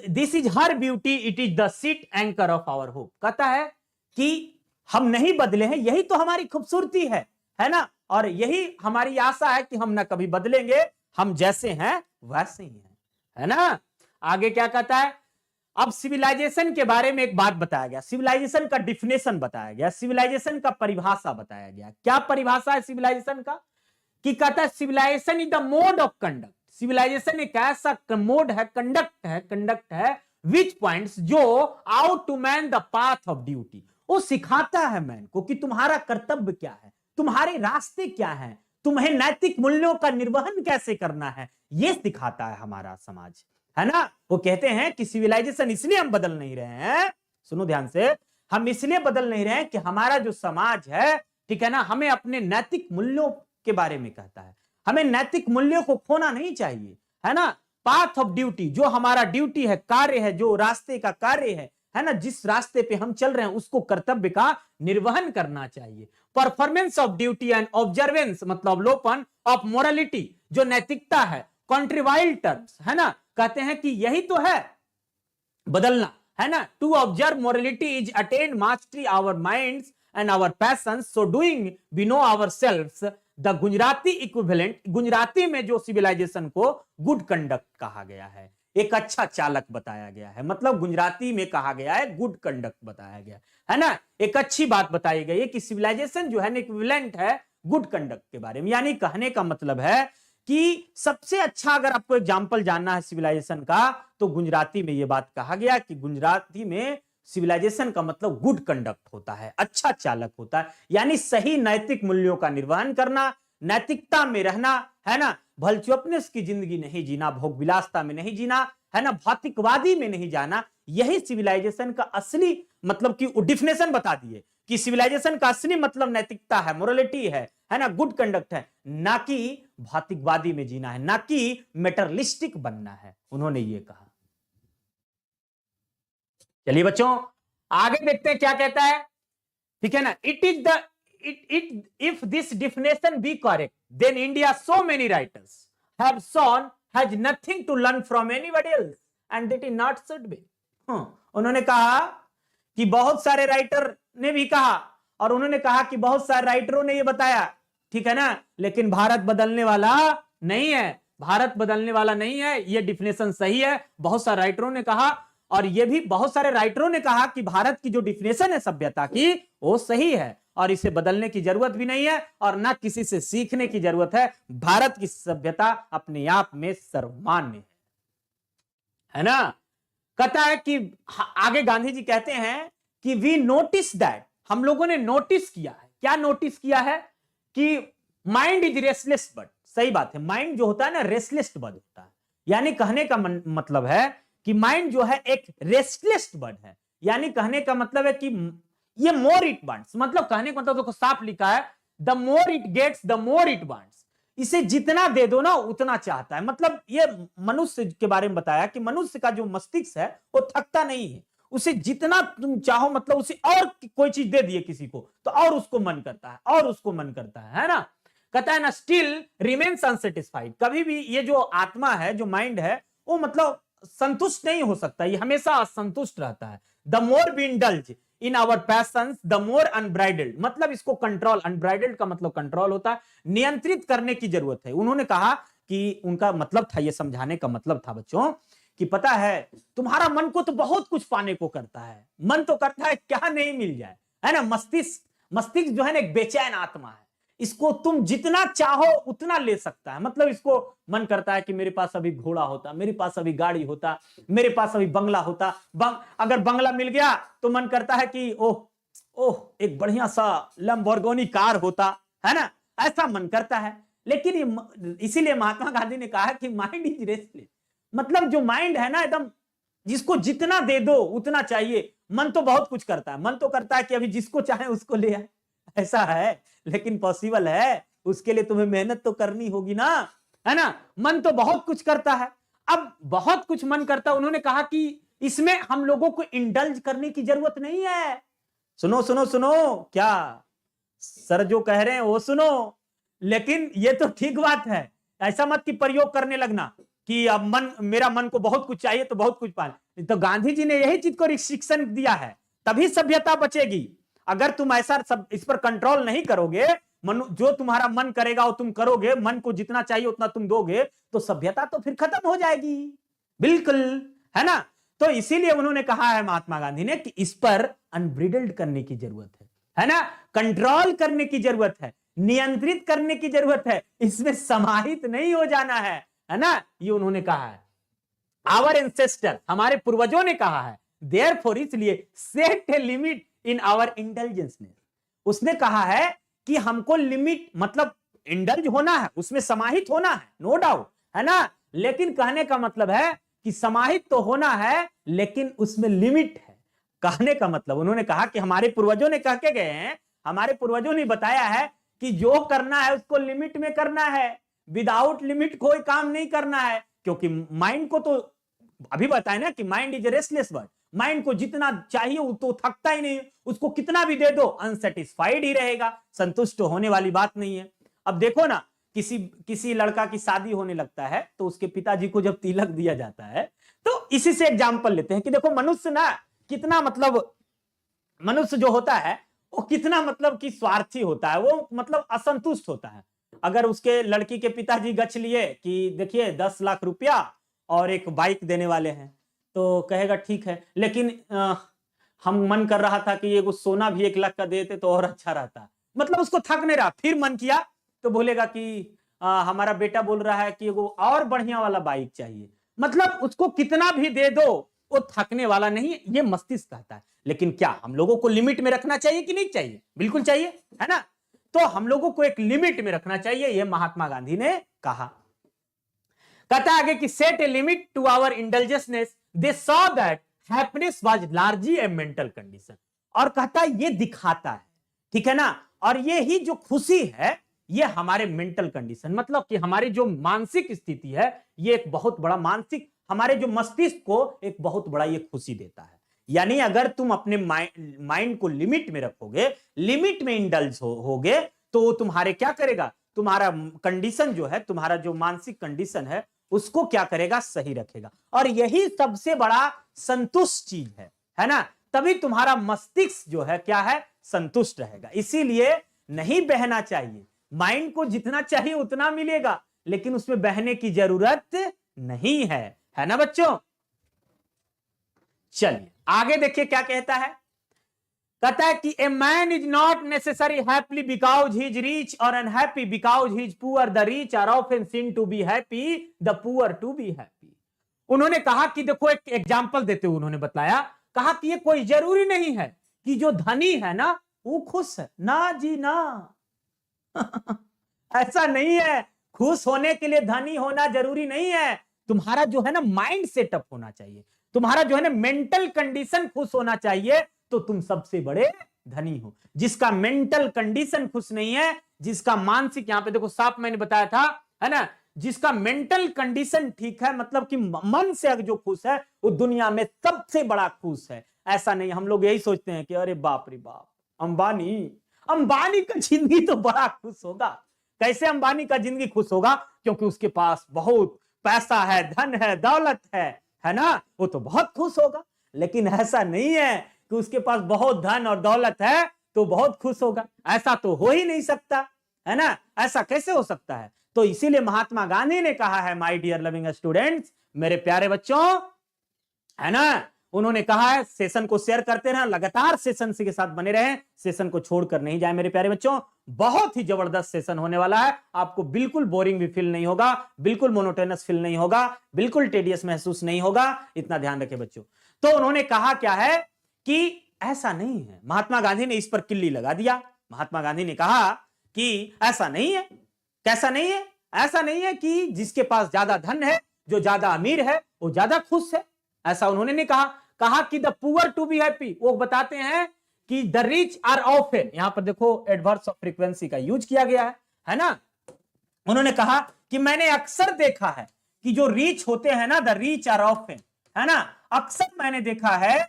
S1: this is her beauty, it is the sheet anchor of our hope. कहता है कि हम नहीं बदले हैं, यही तो हमारी खूबसूरती है ना, और यही हमारी आशा है कि हम ना कभी बदलेंगे, हम जैसे हैं वैसे ही हैं, है ना। आगे क्या कहता है, अब सिविलाइजेशन के बारे में एक बात बताया गया, सिविलाइजेशन का डिफिनेशन बताया गया, सिविलाइजेशन का परिभाषा बताया गया। क्या परिभाषा है सिविलाइजेशन का? कि कहता है civilization is the mode of conduct, civilization एक ऐसा मोड है, कंडक्ट है विच पॉइंट्स, जो out to man the path of duty, वो सिखाता है मैन को कि तुम्हारा कर्तव्य क्या है, तुम्हारे रास्ते क्या है, तुम्हें नैतिक मूल्यों का निर्वहन कैसे करना है, ये सिखाता है हमारा समाज, है ना। वो कहते हैं कि सिविलाइजेशन इसलिए हम बदल नहीं रहे हैं, सुनो ध्यान से, हम इसलिए बदल नहीं रहे हैं कि हमारा जो समाज है, ठीक है ना, हमें अपने नैतिक मूल्यों के बारे में कहता है, हमें नैतिक मूल्यों को खोना नहीं चाहिए, है ना। पाथ ऑफ ड्यूटी, जो हमारा ड्यूटी है, कार्य है, जो रास्ते का कार्य है ना, जिस रास्ते पे हम चल रहे हैं उसको कर्तव्य का निर्वहन करना चाहिए। Performance of duty and observance, मतलब अवलोकन ऑफ मोरालिटी, जो नैतिकता है, कॉन्ट्रीवाइल टर्म्स, है ना, कहते हैं कि यही तो है बदलना, है ना। To observe morality is attain mastery our minds and our passions, so doing we know ourselves, the Gujarati equivalent, Gujarati में जो सिविलाइजेशन को गुड कंडक्ट कहा गया है, एक अच्छा चालक बताया गया है, मतलब गुजराती में कहा गया है गुड कंडक्ट बताया गया है ना। एक अच्छी बात बताई गई है कि सिविलाइजेशन जो है ना इक्विवेलेंट है गुड कंडक्ट के बारे में, यानी कहने का मतलब है कि सबसे अच्छा अगर आपको एग्जाम्पल जानना है सिविलाइजेशन का, तो गुजराती में यह बात कहा गया कि गुजराती में सिविलाइजेशन का मतलब गुड कंडक्ट होता है, अच्छा चालक होता है, यानी सही नैतिक मूल्यों का निर्वहन करना, नैतिकता में रहना, है ना, भलचुपनेस की जिंदगी नहीं जीना, भोग विलासता में नहीं जीना, है ना, भौतिकवादी में नहीं जाना, यही सिविलाइजेशन का असली मतलब की डिफिनेशन बता दिए कि सिविलाइजेशन का असली मतलब नैतिकता है, मोरालिटी है ना, गुड कंडक्ट है, ना कि भौतिकवादी में जीना है, ना कि मेटरलिस्टिक बनना है, उन्होंने ये कहा। चलिए बच्चों आगे देखते हैं क्या कहता है, ठीक है ना। It is the if this definition be correct, then India so many writers have shown has nothing to learn from anybody else and that is not should be. उन्होंने कहा कि बहुत सारे राइटर ने भी कहा, और उन्होंने कहा कि बहुत सारे राइटरों ने ये बताया, ठीक है ना, लेकिन भारत बदलने वाला नहीं है, भारत बदलने वाला नहीं है, ये डिफिनेशन सही है, बहुत सारे राइटरों ने कहा, और ये भी बहुत सारे राइटरों ने कहा कि भारत की जो डिफिनेशन है सभ्यता की वो सही है, और इसे बदलने की जरूरत भी नहीं है, और ना किसी से सीखने की जरूरत है, भारत की सभ्यता अपने आप में सर्वमान्य है ना। कहता है कि आगे गांधी जी कहते हैं कि वी नोटिस दैट, हम लोगों ने नोटिस किया है, क्या नोटिस किया है कि माइंड इज रेस्टलेस बर्ड, सही बात है, माइंड जो होता है ना रेस्टलेस बर्ड होता है, यानी कहने का मतलब है कि माइंड जो है एक रेस्टलेस बर्ड है, यानी कहने का मतलब है कि ये मोर इट वांट्स, मतलब कहने का मतलब देखो साफ लिखा है, the more it gets the more it wants, इसे जितना दे दो ना उतना चाहता है, मतलब ये मनुष्य के बारे में बताया कि मनुष्य का जो मस्तिष्क है वो थकता नहीं है, उसे जितना तुम चाहो मतलब उसे और कोई चीज दे दिए किसी को तो और उसको मन करता है, और उसको मन करता है ना। कहता है ना स्टिल रिमेन्स अनसेटिस्फाइड, कभी भी ये जो आत्मा है जो माइंड है वो मतलब संतुष्ट नहीं हो सकता, ये हमेशा असंतुष्ट रहता है। The more we indulge in our passions the more unbridled, मतलब इसको कंट्रोल, अनब्राइडल्ड का मतलब कंट्रोल होता है, नियंत्रित करने की जरूरत है। उन्होंने कहा कि उनका मतलब था, ये समझाने का मतलब था बच्चों कि पता है तुम्हारा मन को तो बहुत कुछ पाने को करता है, मन तो करता है क्या नहीं मिल जाए, है ना, मस्तिष्क जो है ना एक बेचैन आत्मा है, इसको तुम जितना चाहो उतना ले सकता है। मतलब इसको मन करता है कि मेरे पास अभी घोड़ा होता, मेरे पास अभी गाड़ी होता, मेरे पास अभी बंगला होता। अगर बंगला मिल गया तो मन करता है कि ओह ओह एक बढ़िया सा लैम्बोर्गिनी कार होता, है ना, ऐसा मन करता है। लेकिन इसीलिए महात्मा गांधी ने कहा कि माइंड इज रेस्टलेस। मतलब जो माइंड है ना, एकदम जिसको जितना दे दो उतना चाहिए। मन तो बहुत कुछ करता है, मन तो करता है कि अभी जिसको चाहे उसको ले आए, ऐसा है। लेकिन पॉसिबल है? उसके लिए तुम्हें मेहनत तो करनी होगी ना, है ना। मन तो बहुत कुछ करता है। अब बहुत कुछ मन करता है, उन्होंने कहा कि इसमें हम लोगों को इंडल्ज करने की जरूरत नहीं है। सुनो सुनो सुनो, क्या सर जो कह रहे हैं वो सुनो। लेकिन ये तो ठीक बात है, ऐसा मत कि प्रयोग करने लगना कि अब मेरा मन को बहुत कुछ चाहिए तो बहुत कुछ पाए। तो गांधी जी ने यही चीज को रिस्ट्रिक्शन दिया है, तभी सभ्यता बचेगी। अगर तुम ऐसा सब इस पर कंट्रोल नहीं करोगे, जो तुम्हारा मन करेगा वो तुम करोगे, मन को जितना चाहिए उतना तुम दोगे, तो सभ्यता तो फिर खत्म हो जाएगी। बिल्कुल, है ना। तो इसीलिए उन्होंने कहा है महात्मा गांधी ने कि इस पर अनब्रिडल्ड करने की जरूरत है ना, कंट्रोल करने की जरूरत है, नियंत्रित करने की जरूरत है, इसमें समाहित नहीं हो जाना है ना। ये उन्होंने कहा है। आवर एंसेस्टर, हमारे पूर्वजों ने कहा है, देयरफॉर, इसलिए set a limit in our intelligenceness. उसने कहा है कि हमको लिमिट, मतलब इंडल्ज होना है, उसमें समाहित होना है, नो डाउट, है ना। लेकिन कहने का मतलब है कि समाहित तो होना है लेकिन उसमें लिमिट है। कहने का मतलब उन्होंने कहा कि हमारे पूर्वजों ने कह के गए हैं, हमारे पूर्वजों ने बताया है कि जो करना है उसको लिमिट में करना है, विदाउट लिमिट कोई काम नहीं करना है। क्योंकि माइंड को तो अभी बताया ना कि mind is restless bird. Mind को जितना चाहिए वो तो थकता ही नहीं, उसको कितना भी दे दो अनसेटिस्फाइड ही रहेगा, संतुष्ट होने वाली बात नहीं है। अब देखो ना, किसी लड़का की शादी होने लगता है तो उसके पिताजी को जब तिलक दिया जाता है, तो इसी से एग्जांपल लेते हैं कि देखो मनुष्य ना कितना, मतलब मनुष्य जो होता है वो कितना मतलब कि स्वार्थी होता है, वो मतलब असंतुष्ट होता है। अगर उसके लड़की के पिताजी गछ लिए कि देखिए 10 लाख रुपया और एक बाइक देने वाले हैं, तो कहेगा ठीक है, लेकिन हम मन कर रहा था कि ये सोना भी 1 लाख का देते तो और अच्छा रहता। मतलब उसको थक नहीं रहा, फिर मन किया तो बोलेगा कि हमारा बेटा बोल रहा है कि वो और बढ़िया वाला बाइक चाहिए। मतलब उसको कितना भी दे दो वो थकने वाला नहीं है, ये मस्तिष्क कहता है। लेकिन क्या हम लोगों को लिमिट में रखना चाहिए कि नहीं चाहिए? बिल्कुल चाहिए, है ना। तो हम लोगों को एक लिमिट में रखना चाहिए, यह महात्मा गांधी ने कहा। कहता है आगे कि set a limit to our indulgenceness, they saw that happiness was largely a mental condition. और कहता है ये दिखाता है, ठीक है ना, और ये ही जो खुशी है ये हमारे मेंटल कंडीशन, मतलब कि हमारी जो मानसिक स्थिति है, ये एक बहुत बड़ा मानसिक, हमारे जो मस्तिष्क को एक बहुत बड़ा ये खुशी देता है। यानी अगर तुम अपने माइंड को लिमिट में रखोगे, लिमिट में इंडल्ज होगे, तो तुम्हारे क्या करेगा, तुम्हारा कंडीशन जो है, तुम्हारा जो मानसिक कंडीशन है उसको क्या करेगा, सही रखेगा। और यही सबसे बड़ा संतुष्ट चीज है ना। तभी तुम्हारा मस्तिष्क जो है क्या है, संतुष्ट रहेगा। इसीलिए नहीं बहना चाहिए, माइंड को जितना चाहिए उतना मिलेगा, लेकिन उसमें बहने की जरूरत नहीं है ना बच्चों। चलिए आगे देखिए क्या कहता है। कहता है कि a man is not necessary happy because he is rich और unhappy because he is poor. The rich are often seen to be happy, the poor to be happy. उन्होंने कहा कि देखो, एक एग्जांपल देते हुए उन्होंने बताया, कहा कि ये कोई जरूरी नहीं है कि जो धनी है ना वो खुश है, ना जी ना। ऐसा नहीं है, खुश होने के लिए धनी होना जरूरी नहीं है। तुम्हारा जो है ना माइंड सेटअप होना चाहिए, तुम्हारा जो है ना मेंटल कंडीशन खुश होना चाहिए, तो तुम सबसे बड़े धनी हो। जिसका मेंटल कंडीशन खुश नहीं है, जिसका मानसिक, यहां पे देखो साफ मैंने बताया था, है ना, जिसका मेंटल कंडीशन ठीक है, मतलब कि मन से जो खुश है वो दुनिया में सबसे बड़ा खुश है। ऐसा नहीं, हम लोग यही सोचते हैं कि अरे बाप रे बाप, अंबानी का जिंदगी तो बड़ा खुश होगा। कैसे अंबानी का जिंदगी खुश होगा? क्योंकि उसके पास बहुत पैसा है, धन है, दौलत है ना, वो तो बहुत खुश होगा। लेकिन ऐसा नहीं है कि उसके पास बहुत धन और दौलत है तो बहुत खुश होगा, ऐसा तो हो ही नहीं सकता, है ना। ऐसा कैसे हो सकता है? तो इसीलिए महात्मा गांधी ने कहा है, माय डियर लविंग स्टूडेंट्स, मेरे प्यारे बच्चों, है ना, उन्होंने कहा है सेशन को शेयर करते रहें, लगातार सेशन के साथ बने रहें, सेशन को छोड़कर नहीं जाए मेरे प्यारे बच्चों। बहुत ही जबरदस्त सेशन होने वाला है, आपको बिल्कुल बोरिंग भी फील नहीं होगा, बिल्कुल मोनोटोनस फील नहीं होगा, बिल्कुल टेडियस महसूस नहीं होगा, इतना ध्यान रखें बच्चों। तो उन्होंने कहा क्या है कि ऐसा नहीं है, महात्मा गांधी ने इस पर किल्ली लगा दिया। महात्मा गांधी ने कहा कि ऐसा नहीं है। कैसा नहीं है? ऐसा नहीं है कि जिसके पास ज्यादा धन है, जो ज्यादा अमीर है, वो ज्यादा खुश है, ऐसा उन्होंने नहीं कहा। कहा कि the poor to be happy, वो बताते हैं कि द रिच आर ऑफन, यहां पर देखो एडवर्स ऑफ फ्रीक्वेंसी का यूज किया गया है ना। उन्होंने कहा कि मैंने अक्सर देखा है कि जो रिच होते हैं ना, द रिच आर ऑफन, है ना, अक्सर मैंने देखा है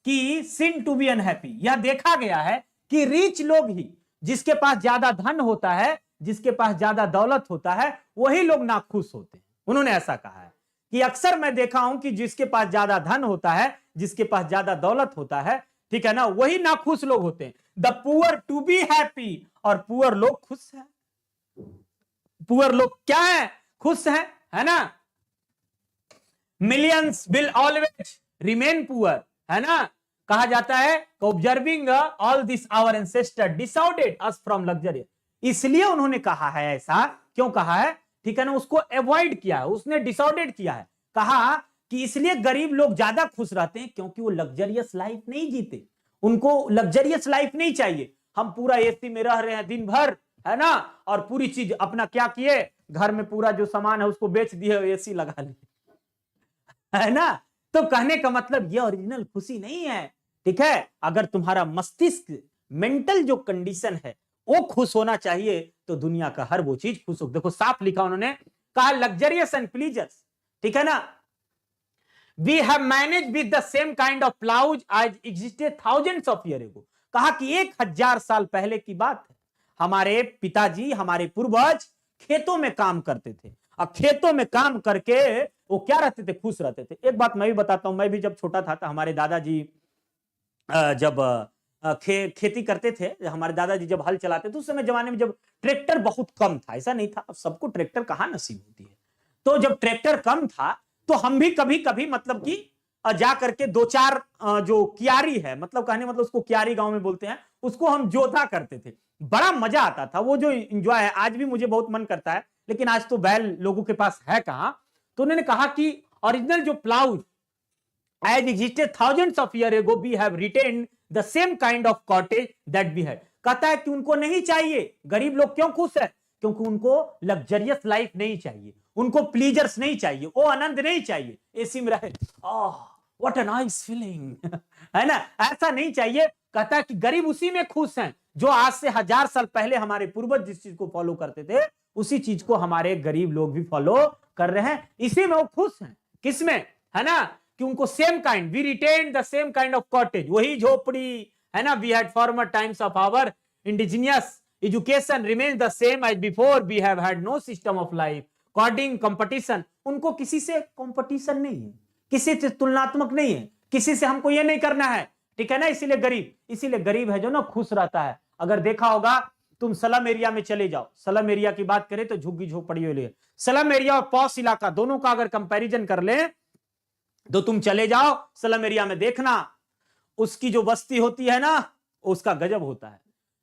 S1: कि सिन टू बी अनहैप्पी, यह देखा गया है कि रिच लोग ही, जिसके पास ज्यादा धन होता है, जिसके पास ज्यादा दौलत होता है, वही लोग नाखुश होते हैं। उन्होंने ऐसा कहा है कि अक्सर मैं देखा हूं कि जिसके पास ज्यादा धन होता है, जिसके पास ज्यादा दौलत होता है, ठीक है ना, वही नाखुश लोग होते हैं। The poor to be happy, और पुअर लोग खुश हैं। पुअर लोग क्या है? खुश हैं, है ना। Millions will always remain poor, है ना। कहा जाता है observing all this our ancestor decided us from luxury, इसलिए उन्होंने कहा है ऐसा। क्यों कहा है? ठीक है ना, उसको अवॉइड किया है, उसने डिसाइडेड किया है, कहा कि इसलिए गरीब लोग ज्यादा खुश रहते हैं क्योंकि वो लग्जरियस लाइफ नहीं जीते, उनको लग्जरियस लाइफ नहीं चाहिए। हम पूरा एसी में रह रहे हैं दिन भर, है ना, और पूरी चीज अपना क्या किए, घर में पूरा जो सामान है उसको बेच दिए, एसी लगा लिए, है ना। तो कहने का मतलब ये ओरिजिनल खुशी नहीं है, ठीक है। अगर तुम्हारा मस्तिष्क, मेंटल जो कंडीशन है वो खुश होना चाहिए, तो दुनिया का हर वो चीज खुश हो। देखो साफ लिखा उन्होंने, कहा लग्जरियस एंड प्लीजर्स, ठीक है ना। We have manage with the same kind of ploughs as existed thousands of year ago, कहा कि 1000 साल पहले की बात है, हमारे पिताजी, हमारे पूर्वज खेतों में काम करते थे, और खेतों में काम करके वो क्या रहते थे? खुश रहते थे। एक बात मैं भी बताता हूं, मैं भी जब छोटा था तो हमारे दादाजी जब खेती करते थे, हमारे दादाजी जब हल चलाते थे, उस समय जमाने में जब ट्रैक्टर बहुत कम था, ऐसा नहीं था अब सबको ट्रैक्टर कहां नसीब होती है, तो जब ट्रैक्टर कम था तो हम भी कभी कभी मतलब कि जा करके 2-4 जो कियारी है, मतलब कहने मतलब उसको कियारी गांव में बोलते हैं, उसको हम जोता करते थे। बड़ा मजा आता था, वो जो इंजॉय है आज भी मुझे बहुत मन करता है, लेकिन आज तो बैल लोगों के पास है कहां। तो उन्होंने कहा कि ओरिजिनल जो ploughs as existed thousands of years ago we have retained the same kind of cottage that we had, कहता है कि उनको नहीं चाहिए। गरीब लोग क्यों खुश है? क्योंकि उनको लग्जरियस लाइफ नहीं चाहिए, उनको प्लीजर्स नहीं चाहिए, वो आनंद नहीं चाहिए एसी में रहे, व्हाट अ नाइस फीलिंग, है ना, ऐसा नहीं चाहिए। कहता है कि गरीब उसी में खुश हैं जो आज से 1000 साल पहले हमारे पूर्वज जिस चीज को फॉलो करते थे, उसी चीज को हमारे गरीब लोग भी फॉलो कर रहे हैं, इसी में वो खुश हैं। किसमें? है ना, कि उनको same kind, we retain the same kind of cottage, वही झोपड़ी, है ना, we had former times of our indigenous education remains the same as before, we have had no system of life according competition, उनको किसी से competition नहीं है, किसी से तुलनात्मक नहीं है, किसी से हमको ये नहीं करना है, ठीक है ना। इसीलिए गरीब है जो ना खुश रहता है। अगर देखा होगा तुम स्लम एरिया में चले जाओ, स्लम एरिया की बात करें तो झुग्गी झोपड़ी वाले, स्लम एरिया और पॉश इलाका दोनों का अगर कंपैरिजन कर ले तो तुम चले जाओ स्लम एरिया में, देखना उसकी जो बस्ती होती है ना, उसका गजब होता है।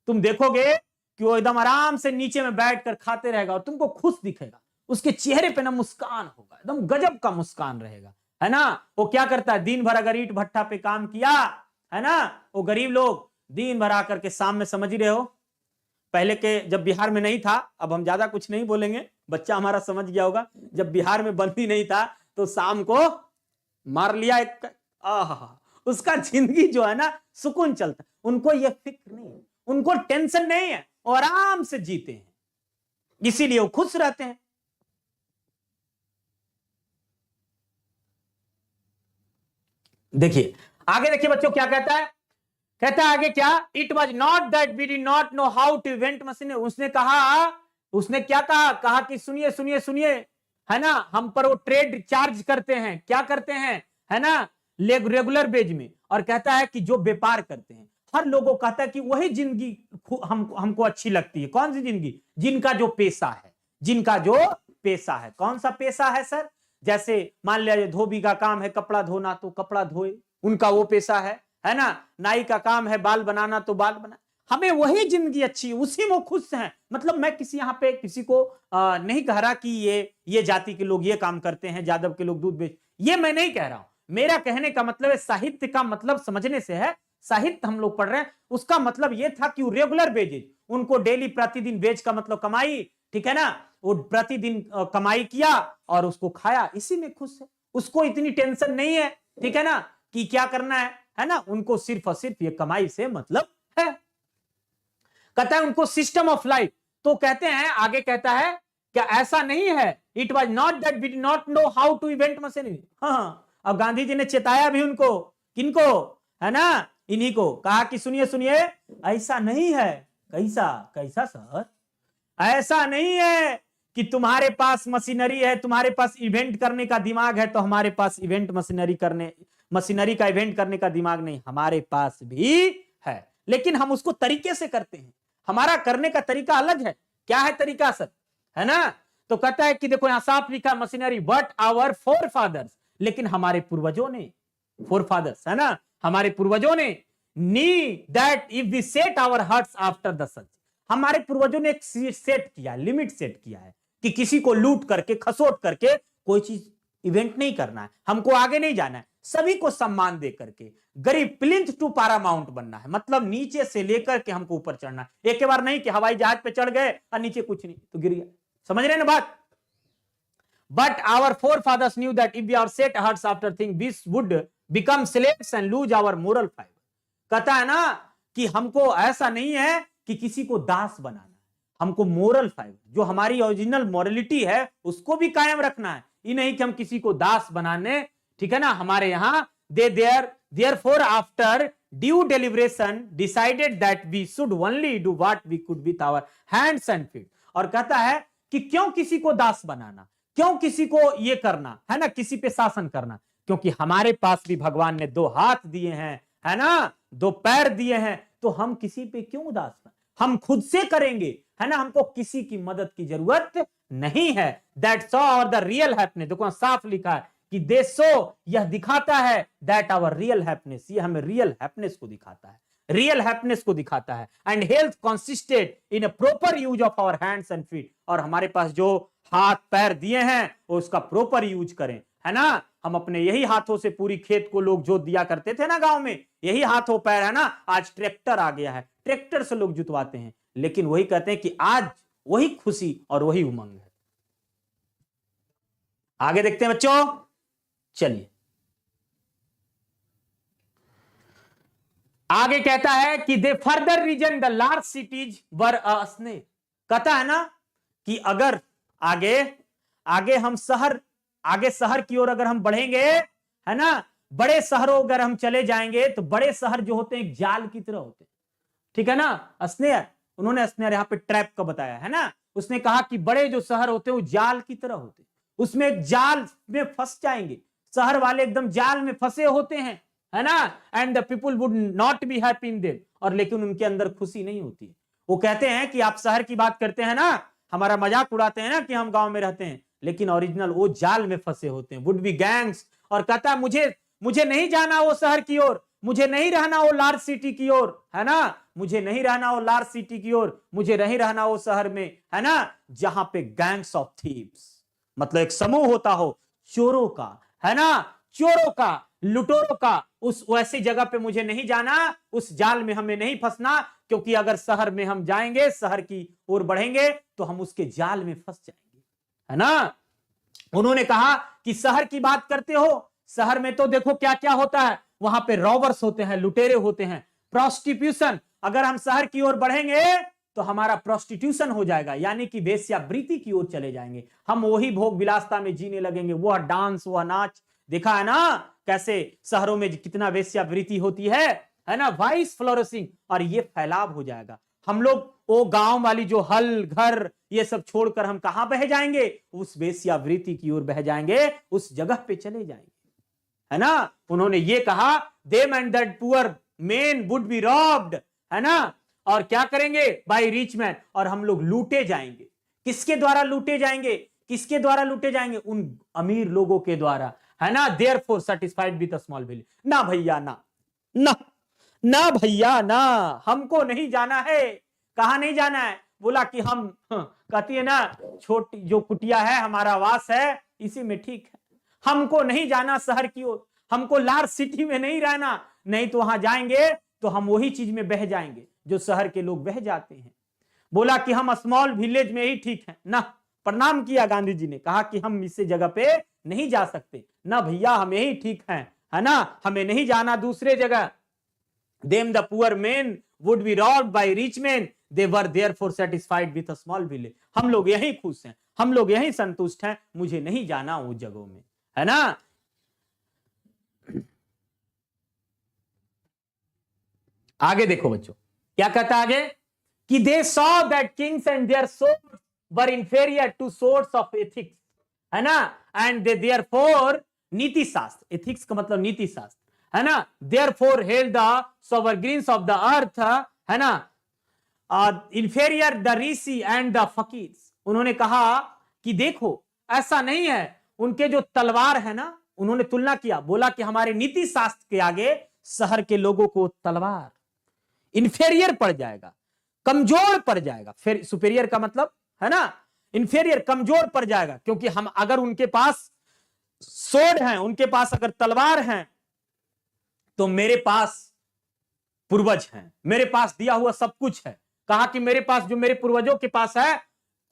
S1: तुम देखोगे कि वो एकदम आराम से नीचे में बैठकर खाते रहेगा और तुमको खुश दिखेगा, उसके चेहरे पे ना मुस्कान होगा, एकदम गजब का मुस्कान रहेगा, है ना। वो क्या करता है? दिन भर अगर ईंट भट्टा पे काम किया, है ना, वो गरीब लोग दिन भर आकर के शाम में, समझ ही रहे हो, पहले के जब बिहार में नहीं था, अब हम ज्यादा कुछ नहीं बोलेंगे, बच्चा हमारा समझ गया होगा, जब बिहार में बंदी नहीं था तो शाम को मार लिया एक, उसका जिंदगी जो है ना सुकून चलता। उनको ये फिक्र नहीं है, उनको टेंशन नहीं है, और आराम से जीते हैं, इसीलिए वो खुश रहते हैं। देखिए आगे, देखिए बच्चों क्या कहता है, कहता है आगे क्या, it was not that we did not know how to event machine, उसने कहा, उसने क्या कहा, कहा कि सुनिए सुनिए सुनिए, है ना, हम पर वो ट्रेड चार्ज करते हैं, क्या करते हैं, है ना, रेगुलर बेज में, और कहता है कि जो व्यापार करते हैं, हर लोगों कहता है कि वही जिंदगी हमको अच्छी लगती है। कौन सी जिंदगी? जिनका जो पेशा है, जिनका जो पेशा है। कौन सा पेशा है सर? जैसे मान लिया धोबी का काम है कपड़ा धोना, तो कपड़ा धोए, उनका वो पेशा है ना। नाई का काम है बाल बनाना तो बाल बना, हमें वही जिंदगी अच्छी, उसी में खुश हैं। मतलब मैं किसी यहाँ पे किसी को नहीं कह रहा कि ये जाति के लोग ये काम करते हैं, यादव के लोग दूध बेच, ये मैं नहीं कह रहा हूं। मेरा कहने का मतलब है साहित्य का मतलब समझने से है। साहित्य हम लोग पढ़ रहे हैं, उसका मतलब यह था कि रेगुलर बेजेज, उनको डेली प्रतिदिन बेच का मतलब कमाई, ठीक है ना, वो प्रतिदिन कमाई किया और उसको खाया, इसी में खुश है। उसको इतनी टेंशन नहीं है, ठीक है ना, कि क्या करना है ना। उनको सिर्फ और सिर्फ ये कमाई से मतलब है। कहता है उनको सिस्टम ऑफ लाइफ। तो कहते हैं, आगे कहता है क्या ऐसा नहीं है, it was not that we did not know how to event machinery. हाँ, अब गांधी जी ने चेताया भी उनको, किनको, है ना, इन्हीं को कहा कि सुनिए सुनिए, ऐसा नहीं है। कैसा कैसा सर? ऐसा नहीं है कि तुम्हारे पास मशीनरी है, तुम्हारे पास इवेंट करने का दिमाग है, तो हमारे पास इवेंट मशीनरी का इवेंट करने का दिमाग नहीं, हमारे पास भी है, लेकिन हम उसको तरीके से करते हैं। हमारा करने का तरीका अलग है। क्या है तरीका सर, है ना। तो कहता है कि देखो यहां साफ लिखा machinery but our forefathers, लेकिन हमारे पूर्वजों ने, फोर फादर्स है ना, हमारे पूर्वजों ने, knew that if we set our hearts after the such, हमारे पूर्वजों ने एक सेट किया, लिमिट सेट किया है कि किसी को लूट करके खसोट करके कोई चीज इवेंट नहीं करना है, हमको आगे नहीं जाना है, सभी को सम्मान दे करके गरीब प्लिंथ टू पैरामाउंट बनना है, मतलब नीचे से लेकर के हमको ऊपर चढ़ना है। एक बार नहीं कि हवाई जहाज पे चढ़ गए और नीचे कुछ नहीं तो गिर गया। समझ रहे हैं ना बात। But our forefathers knew that if we are set hearts after thing this would become slaves and lose our moral fibre. कहता है ना कि हमको ऐसा नहीं है कि किसी को दास बनाना है, हमको मोरल फाइबर, जो हमारी ओरिजिनल मोरलिटी है उसको भी कायम रखना है। ये नहीं कि हम किसी को दास बनाने, ठीक है ना। हमारे यहां therefore after due deliberation decided that we should only do what we could with our hands and feet। और कहता है कि क्यों किसी को दास बनाना, क्यों किसी को ये करना, है ना, किसी पे शासन करना, क्योंकि हमारे पास भी भगवान ने दो हाथ दिए हैं, है ना, दो पैर दिए हैं, तो हम किसी पे क्यों दास बन, हम खुद से करेंगे, है ना, हमको किसी की मदद की जरूरत नहीं है। दैट्स और द रियल हैप्पीनेस, देखो साफ लिखा है कि दे सो, यह दिखाता है, दैट आवर रियल हैप्पीनेस, ये हमें रियल हैप्पीनेस को दिखाता है, रियल हैप्पीनेस को दिखाता है। And health consisted in a proper use of our hands and feet, और हमारे पास जो हाथ पैर दिए हैं वो उसका प्रॉपर यूज करें, है ना। हम अपने यही हाथों से पूरी खेत को लोग जोत दिया करते थे ना गांव में, यही हाथों पैर, है ना। आज ट्रैक्टर आ गया है, ट्रैक्टर से लोग जुतवाते हैं, लेकिन वही कहते हैं कि आज वही खुशी और वही उमंग है। आगे देखते हैं बच्चों, चलिए आगे कहता है कि they further reason the large cities were a snake. कहता है ना कि अगर आगे हम शहर की ओर अगर हम बढ़ेंगे, है ना, बड़े शहरों अगर हम चले जाएंगे तो बड़े शहर जो होते हैं एक जाल की तरह होते हैं, ठीक है ना। स्नेयर, उन्होंने स्नेयर यहां पे ट्रैप का बताया, है ना। उसने कहा कि बड़े जो शहर होते हैं वो जाल की तरह होते हैं, उसमें एक जाल में फंस जाएंगे, शहर वाले एकदम जाल में फंसे होते हैं, है ना। And the people would not be happy in them, और लेकिन उनके अंदर खुशी नहीं होती। वो कहते हैं कि आप शहर की बात करते हैं ना, हमारा मजाक उड़ाते हैं ना कि हम गांव में रहते हैं, लेकिन ओरिजिनल वो जाल में फंसे होते हैं, वुड बी गैंग्स। और कहता है मुझे नहीं जाना वो शहर की ओर, मुझे नहीं रहना वो लार्ज सिटी की ओर, है ना, मुझे नहीं रहना वो लार्ज सिटी की ओर, मुझे नहीं रहना वो शहर में, है ना, जहां पे गैंग्स ऑफ थीव्स, मतलब एक समूह होता हो चोरों का, है ना, चोरों का, लुटेरों का, उस वैसी जगह पे मुझे नहीं जाना, उस जाल में हमें नहीं फंसना, क्योंकि अगर शहर में हम जाएंगे, शहर की ओर बढ़ेंगे तो हम उसके जाल में फंस जाएंगे, है ना। उन्होंने कहा कि शहर की बात करते हो, शहर में तो देखो क्या क्या होता है, वहां पे रॉबर्स होते हैं, लुटेरे होते हैं, प्रोस्टिट्यूशन, अगर हम शहर की ओर बढ़ेंगे तो हमारा प्रोस्टिट्यूशन हो जाएगा, यानी कि वेश्यावृत्ति की ओर चले जाएंगे, हम वही भोग विलासता में जीने लगेंगे, वह डांस, वह नाच, देखा है ना कैसे शहरों में कितना वेश्यावृत्ति होती है ना, वाइस फ्लोरिशिंग, और ये फैलाव हो जाएगा। हम लोग वो गांव वाली जो हल घर ये सब छोड़कर हम कहां बह जाएंगे, उस वेश्यावृत्ति की ओर बह जाएंगे, उस जगह पे चले जाएंगे, है ना। उन्होंने ये कहा them and that poor men would be robbed, है ना, और क्या करेंगे, बाय रिच मैन, और हम लोग लूटे जाएंगे। किसके द्वारा लूटे जाएंगे, किसके द्वारा लूटे जाएंगे, उन अमीर लोगों के द्वारा, है ना, therefore satisfied with a small village. ना भैया ना, ना ना भैया ना, हमको नहीं जाना है। कहा नहीं जाना है? बोला कि हम कहती है ना, छोटी जो कुटिया है हमारा वास है, इसी में ठीक है, हमको नहीं जाना शहर की ओर, हमको लार्ज सिटी में नहीं रहना, नहीं तो वहां जाएंगे तो हम वही चीज में बह जाएंगे जो शहर के लोग बह जाते हैं। बोला कि हम स्मॉल विलेज में ही ठीक है ना। प्रणाम किया गांधी जी ने, कहा कि हम इस जगह पे नहीं जा सकते ना भैया, हम यही ठीक है ना, हमें नहीं जाना दूसरे जगह। Them the poor men would be robbed by rich men, they were therefore satisfied with a small village. हम लोग यही खुश हैं, हम लोग यही संतुष्ट हैं, मुझे नहीं जाना उस जगहों में, है ना। आगे देखो बच्चों, क्या कहता आगे कि they saw that kings and their swords were inferior to swords of ethics, है ना, एंड दे देयरफॉर नीति शास्त्र, एथिक्स का मतलब नीति शास्त्र, है ना, therefore held the sovereigns of the earth, है ना, inferior the rishi and the fakirs. उन्होंने कहा कि देखो ऐसा नहीं है, उनके जो तलवार है ना, उन्होंने तुलना किया, बोला कि हमारे नीति शास्त्र के आगे शहर के लोगों को तलवार इंफीरियर पड़ जाएगा, कमजोर पड़ जाएगा। फिर सुपीरियर का मतलब है ना, इंफीरियर कमजोर पड़ जाएगा, क्योंकि हम अगर उनके पास सोड है, उनके पास अगर तलवार है, तो मेरे पास पूर्वज हैं, मेरे पास दिया हुआ सब कुछ है। कहा कि मेरे पास जो मेरे पूर्वजों के पास है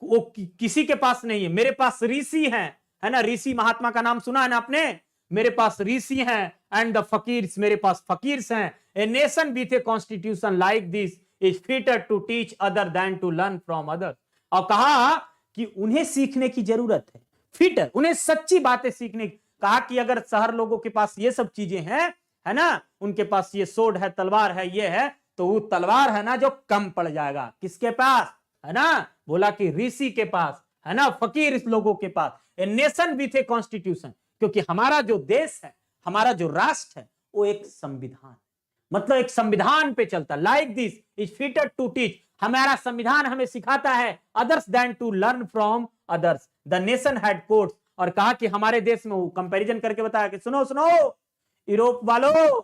S1: वो किसी के पास नहीं है, मेरे पास ऋषि हैं, है ना, ऋषि महात्मा का नाम सुना है ना आपने, मेरे पास ऋषि हैं, एंड द फकीर्स, मेरे पास फकीर्स हैं। A nation with a constitution like this is fitter to teach other than to learn from other. और कहा कि उन्हें सीखने की जरूरत है, फिटर, उन्हें सच्ची बातें सीखने की। कहा कि अगर शहर लोगों के पास ये सब चीजें हैं, है ना, उनके पास ये सोड है, तलवार है, ये है, तो वो तलवार है ना जो कम पड़ जाएगा किसके पास, है ना, बोला कि ऋषि के पास, है ना, फकीर इस लोगों के पास। A nation with a constitution, क्योंकि हमारा जो देश है, हमारा जो राष्ट्र है, वो एक संविधान, मतलब एक संविधान पे चलता। Like this is fitter to teach, हमारा संविधान हमें सिखाता है, others than to learn from others. The nation had courts, और कहा कि हमारे देश में वो कंपैरिजन करके बताया कि सुनो सुनो यूरोप वालों,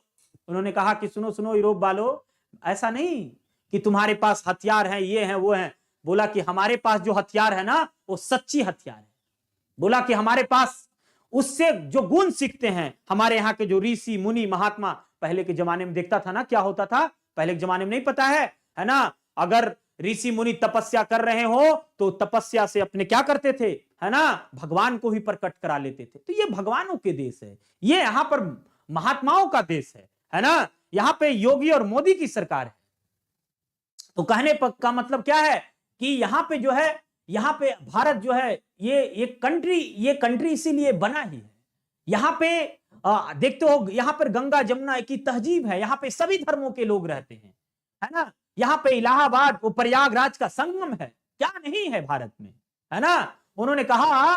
S1: उन्होंने कहा कि सुनो सुनो यूरोप वालों, ऐसा नहीं कि तुम्हारे पास हथियार हैं, ये हैं वो हैं, बोला कि हमारे पास जो हथियार है ना वो सच्ची हथियार है। बोला कि हमारे पास उससे जो गुण सीखते हैं, हमारे यहाँ के जो ऋषि मुनि महात्मा, पहले के जमाने में देखता था ना क्या होता था, पहले के जमाने में नहीं पता है ना, अगर ऋषि मुनि तपस्या कर रहे हो तो तपस्या से अपने क्या करते थे, है ना, भगवान को ही प्रकट करा लेते थे। तो ये भगवानों के देश है, ये यहाँ पर महात्माओं का देश है ना, यहाँ पे योगी और मोदी की सरकार है। तो कहने का मतलब क्या है कि यहाँ पे जो है, यहाँ पे भारत जो है ये कंट्री इसीलिए बना ही है। यहाँ पे देखते हो, यहाँ पर गंगा जमुना की तहजीब है, यहाँ पे सभी धर्मों के लोग रहते हैं, है ना, यहाँ पे इलाहाबाद वो प्रयागराज का संगम है, क्या नहीं है भारत में, है ना। उन्होंने कहा,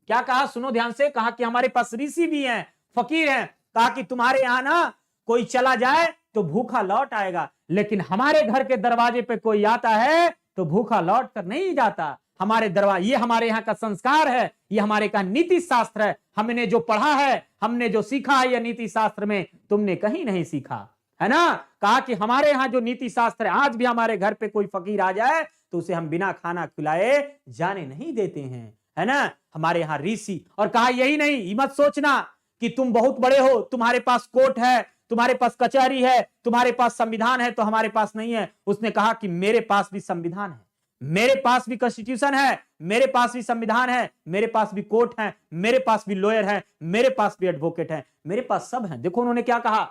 S1: क्या कहा, सुनो ध्यान से, कहा कि हमारे पास ऋषि भी हैं, फकीर हैं, कहा कि तुम्हारे यहाँ ना कोई चला जाए तो भूखा लौट आएगा, लेकिन हमारे घर के दरवाजे पे कोई आता है तो भूखा लौट कर नहीं जाता। हमारे दरवाजे, ये हमारे यहाँ का संस्कार है, ये हमारे का नीति शास्त्र है, हमने जो पढ़ा है, हमने जो सीखा है, यह नीति शास्त्र में तुमने कहीं नहीं सीखा, है ना। कहा कि हमारे यहाँ जो नीति शास्त्र है, आज भी हमारे घर पे कोई फकीर आ जाए तो उसे हम बिना खाना खिलाए जाने नहीं देते हैं, है ना, हमारे यहाँ ऋषि। और कहा यही नहीं, मत सोचना कि तुम बहुत बड़े हो, तुम्हारे पास कोर्ट है, तुम्हारे पास कचहरी है, तुम्हारे पास संविधान है तो हमारे पास नहीं है। उसने कहा कि मेरे पास भी संविधान है, मेरे पास भी कॉन्स्टिट्यूशन है, मेरे पास भी संविधान है, मेरे पास भी कोर्ट है, मेरे पास भी लॉयर है, मेरे पास भी एडवोकेट है, मेरे पास सब है। देखो उन्होंने क्या कहा,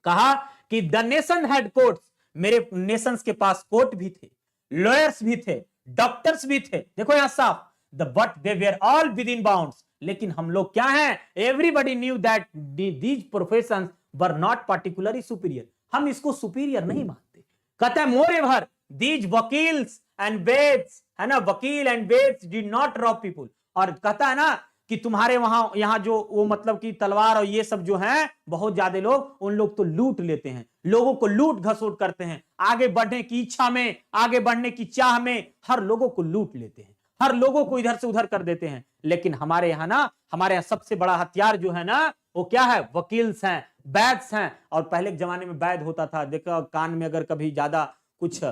S1: कहा कि द नेशन हैड कोर्ट्स, मेरे नेशंस के पास कोर्ट भी थे, लॉयर्स भी थे, डॉक्टर्स भी थे। देखो यहां साफ, but they were all within bounds, लेकिन हम लोग क्या हैं, everybody knew that these professions were not particularly superior, हम इसको सुपीरियर नहीं मानते। कहता है moreover these vakils and vaids, है ना, vakil and vaids did not rob people. और कहता है ना कि तुम्हारे वहां यहाँ जो वो मतलब कि तलवार और ये सब जो है, बहुत ज्यादा लोग, उन लोग तो लूट लेते हैं, लोगों को लूट घसोट करते हैं, आगे बढ़ने की इच्छा में, आगे बढ़ने की चाह में हर लोगों को लूट लेते हैं, हर लोगों को इधर से उधर कर देते हैं। लेकिन हमारे यहाँ सबसे बड़ा हथियार जो है ना, वो क्या है? वकील्स हैं, वैद्य हैं। और पहले के जमाने में वैद्य होता था, देखो कान में अगर कभी ज्यादा कुछ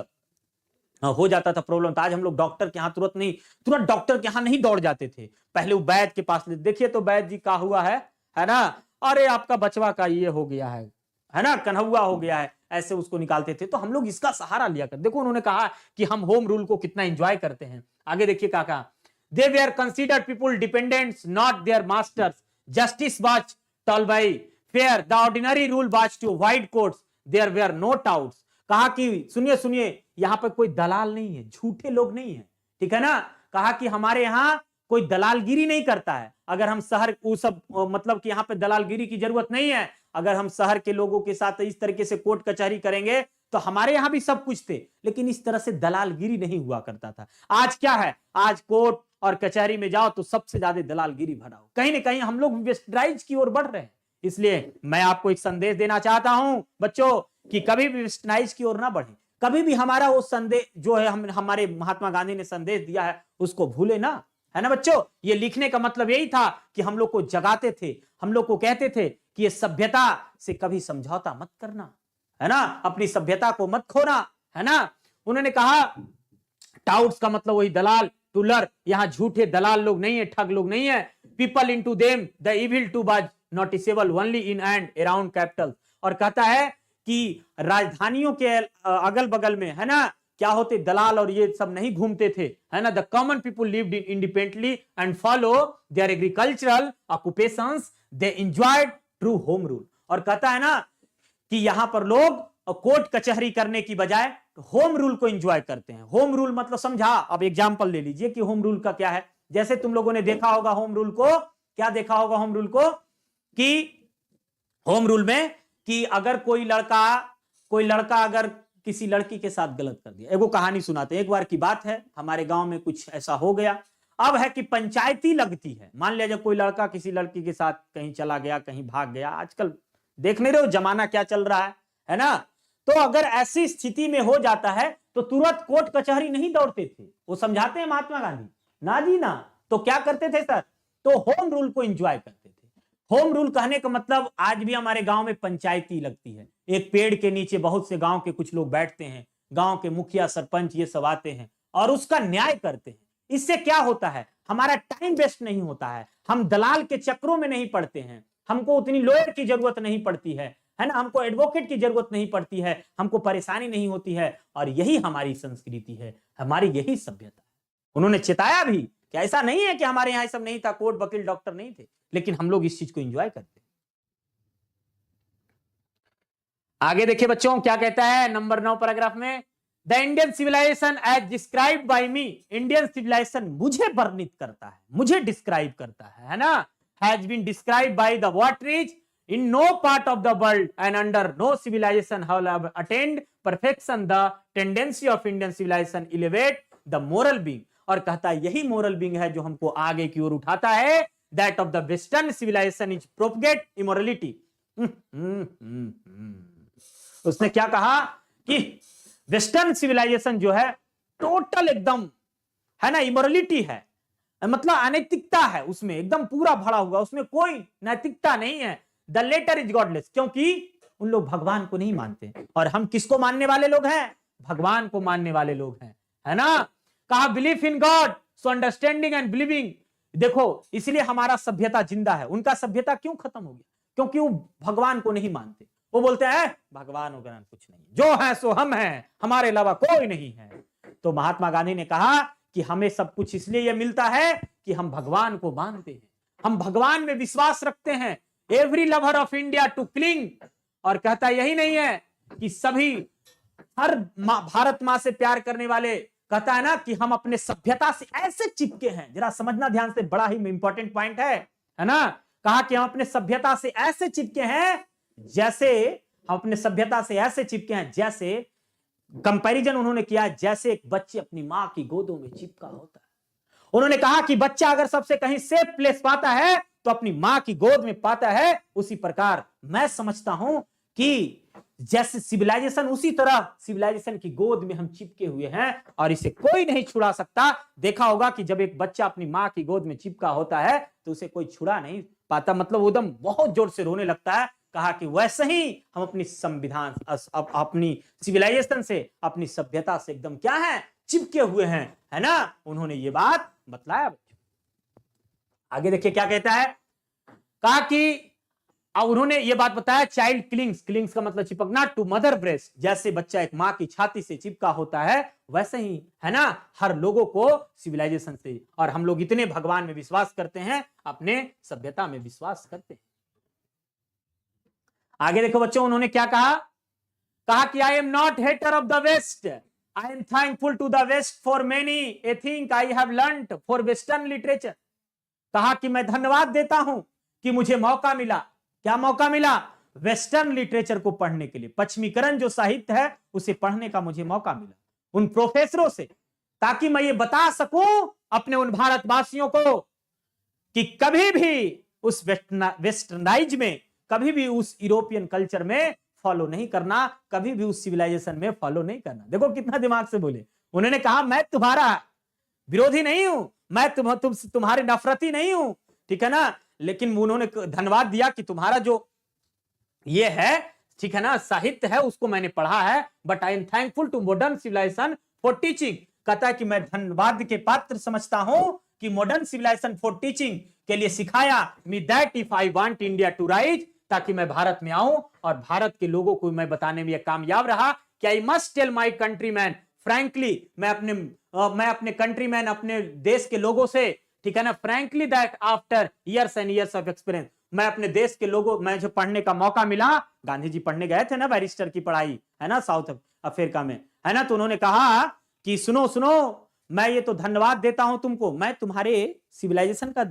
S1: हो जाता था प्रॉब्लम, तो आज हम लोग डॉक्टर के यहाँ तुरंत डॉक्टर के यहाँ नहीं दौड़ जाते थे, पहले वो वैद्य के पास देखिए तो वैद्य जी का हुआ है ना, अरे आपका बचवा का ये हो गया है ना, कन्हौआ हो गया है, ऐसे उसको निकालते थे। तो हम लोग इसका सहारा लिया कर। देखो उन्होंने कहा कि हम होम रूल को कितना एंजॉय करते हैं। आगे देखिए क्या कहा, they were considered people dependents not their masters, justice was tolerably fair, the ordinary rule was to avoid courts, there were no doubts. कहा कि सुनिए यहां पर कोई दलाल नहीं है, झूठे लोग नहीं है, ठीक है ना। कहा कि हमारे यहाँ कोई दलालगिरी नहीं करता है। अगर हम शहर वो सब मतलब कि यहाँ पे दलालगिरी की जरूरत नहीं है। अगर हम शहर के लोगों के साथ इस तरीके से कोर्ट कचहरी करेंगे तो हमारे यहाँ भी सब कुछ थे, लेकिन इस तरह से दलालगिरी नहीं हुआ करता था। आज क्या है, आज कोर्ट और कचहरी में जाओ तो सबसे ज्यादा दलालगिरी भरा हो। कहीं ना कहीं हम लोग वेस्टर्नाइज की ओर बढ़ रहे हैं। इसलिए मैं आपको एक संदेश देना चाहता हूं बच्चों कि कभी भी वेस्टर्नाइज की ओर ना बढ़े। कभी भी हमारा वो संदेश जो है, हमारे महात्मा गांधी ने संदेश दिया है, उसको भूले ना, है ना बच्चों। ये लिखने का मतलब यही था कि हम लोग को जगाते थे, हम लोग को कहते थे कि ये सभ्यता से कभी समझौता मत करना, है ना, अपनी सभ्यता को मत खोना, है ना। उन्होंने कहा टाउट्स का मतलब वही दलाल, टूलर, यहाँ झूठे दलाल लोग नहीं है, ठग लोग नहीं है। People into them the evil to was noticeable only in and around capital. और कहता है कि राजधानियों के अगल बगल में, है ना, क्या होते दलाल और ये सब नहीं घूमते थे, है ना। The common people lived independently and follow their agricultural occupations, they enjoyed true home rule. और कहता है ना कि यहां पर लोग कोर्ट कचहरी करने की बजाय होम रूल को एंजॉय करते हैं। होम रूल मतलब समझा, अब एग्जांपल ले लीजिए कि होम रूल का क्या है। जैसे तुम लोगों ने देखा होगा होम रूल को, क्या देखा होगा होम रूल को, कि होम रूल में कि अगर कोई लड़का अगर किसी लड़की के साथ गलत कर दिया। एगो कहानी सुनाते हैं। एक बार की बात है, हमारे गांव में कुछ ऐसा हो गया। अब है कि पंचायती लगती है। मान लिया जब कोई लड़का किसी लड़की के साथ कहीं चला गया, कहीं भाग गया, आजकल देख नहीं रहे हो जमाना क्या चल रहा है ना। तो अगर ऐसी स्थिति में हो जाता है तो तुरंत कोर्ट कचहरी नहीं दौड़ते थे। वो समझाते हैं महात्मा गांधी, ना जी ना। तो क्या करते थे सर, तो होम रूल को एंजॉय करते थे। होम रूल कहने का मतलब आज भी हमारे गांव में पंचायती लगती है। एक पेड़ के नीचे बहुत से गांव के कुछ लोग बैठते हैं, गांव के मुखिया सरपंच ये सब आते हैं और उसका न्याय करते हैं। इससे क्या होता है, हमारा टाइम वेस्ट नहीं होता है, हम दलाल के चक्रों में नहीं पड़ते हैं, हमको उतनी लॉयर की जरूरत नहीं पड़ती है ना, हमको एडवोकेट की जरूरत नहीं पड़ती है, हमको परेशानी नहीं होती है। और यही हमारी संस्कृति है, हमारी यही सभ्यता है। उन्होंने चेताया भी कि ऐसा नहीं है कि हमारे यहाँ सब नहीं था, कोर्ट वकील डॉक्टर नहीं थे, लेकिन हम लोग इस चीज को एंजॉय करते हैं। आगे देखिए बच्चों क्या कहता है नंबर 9 पैराग्राफ में, the Indian civilization as described by me, Indian civilization मुझे वर्णित करता है, मुझे डिस्क्राइब करता है ना, has been described by the what in no part of the world and under no civilization have attained perfection the tendency of Indian civilization elevate the moral being। और कहता है यही moral being है जो हमको आगे की ओर उठाता है, that of the western civilization is propagate immorality। उसने क्या कहा कि वेस्टर्न सिविलाइजेशन जो है टोटल एकदम, है ना, इमोरलिटी है, मतलब अनैतिकता है, उसमें एकदम पूरा भरा हुआ, उसमें कोई नैतिकता नहीं है। द लेटर इज गॉडलेस, क्योंकि उन लोग भगवान को नहीं मानते। और हम किसको मानने वाले लोग हैं, भगवान को मानने वाले लोग हैं, है ना। कहा belief in God so understanding and believing. देखो इसलिए हमारा सभ्यता जिंदा है। उनका सभ्यता क्यों खत्म हो गया, क्योंकि वो भगवान को नहीं मानते। वो बोलते हैं भगवान वगैरह कुछ नहीं, जो है सो हम हैं, हमारे अलावा कोई नहीं है। तो महात्मा गांधी ने कहा कि हमें सब कुछ इसलिए यह मिलता है कि हम भगवान को मानते हैं, हम भगवान में विश्वास रखते हैं। Every lover of India to cling. और कहता यही नहीं है कि सभी हर भारत माँ से प्यार करने वाले, कहता है ना कि हम अपने सभ्यता से ऐसे चिपके हैं। जरा समझना ध्यान से, बड़ा ही इंपॉर्टेंट पॉइंट है ना। कहा कि हम अपने सभ्यता से ऐसे चिपके हैं जैसे, हम अपने सभ्यता से ऐसे चिपके हैं जैसे, कंपैरिजन उन्होंने किया जैसे एक बच्चे अपनी मां की गोदों में चिपका होता है। उन्होंने कहा कि बच्चा अगर सबसे कहीं सेफ प्लेस पाता है तो अपनी मां की गोद में पाता है। उसी प्रकार मैं समझता हूं कि जैसे सिविलाइजेशन, उसी तरह सिविलाइजेशन की गोद में हम चिपके हुए हैं और इसे कोई नहीं छुड़ा सकता। देखा होगा कि जब एक बच्चा अपनी माँ की गोद में चिपका होता है तो उसे कोई छुड़ा नहीं पाता, मतलब वो एकदम बहुत जोर से रोने लगता है। कहा कि वैसे ही हम अपनी संविधान, अपनी सिविलाइजेशन से, अपनी सभ्यता से एकदम क्या है, चिपके हुए हैं, है ना। उन्होंने ये बात बतलाया। आगे देखिए क्या कहता है, कहा कि उन्होंने ये बात बताया, चाइल्ड क्लिंग्स, क्लिंग्स का मतलब चिपकना, टू मदर ब्रेस्ट, जैसे बच्चा एक माँ की छाती से चिपका होता है वैसे ही, है ना, हर लोगों को सिविलाइजेशन से। और हम लोग इतने भगवान में विश्वास करते हैं, अपने सभ्यता में विश्वास करते हैं। आगे देखो बच्चों, उन्होंने क्या कहा, कहा कि I am not hater of the west, I am thankful to the west for many a thing I have learned for western literature. कहा कि मैं धन्यवाद देता हूं कि मुझे मौका मिला, क्या मौका मिला, वेस्टर्न लिटरेचर को पढ़ने के लिए, पश्चिमीकरण जो साहित्य है उसे पढ़ने का मुझे मौका मिला उन प्रोफेसरों से, ताकि मैं ये बता सकूं अपने उन भारतवासियों को कि कभी भी उस वेस्टर्नाइज में, कभी भी उस यूरोपियन कल्चर में फॉलो नहीं करना, कभी भी उस सिविलाइजेशन में फॉलो नहीं करना। देखो कितना दिमाग से बोले। उन्होंने कहा मैं तुम्हारा विरोधी नहीं हूं, मैं तुम्हारे नफरती नहीं हूं, ठीक है ना, लेकिन उन्होंने धन्यवाद दिया कि तुम्हारा जो ये है, ठीक है ना, साहित्य है उसको मैंने पढ़ा है, but I am thankful to modern civilization for teaching. कहता है कि मैं धन्यवाद के पात्र समझता हूं कि मॉडर्न सिविलाइजेशन फॉर टीचिंग के लिए सिखाया me that if I want India to rise, ताकि मैं भारत में आऊं और भारत के लोगों को मैं बताने में कामयाब रहा कि I must tell my countryman frankly, मैं अपने कंट्रीमैन, अपने देश के लोगों से, ठीक है ना, frankly that after years and years of experience, मैं अपने देश के लोगों, मैं जो पढ़ने का मौका मिला, गांधी जी पढ़ने गए थे ना बैरिस्टर की पढ़ाई, है ना, साउथ अफ्रीका में, है ना, तो उन्होंने कहा कि सुनो सुनो, मैं ये तो धन्यवाद देता हूं तुमको, मैं तुम्हारे सिविलाइजेशन का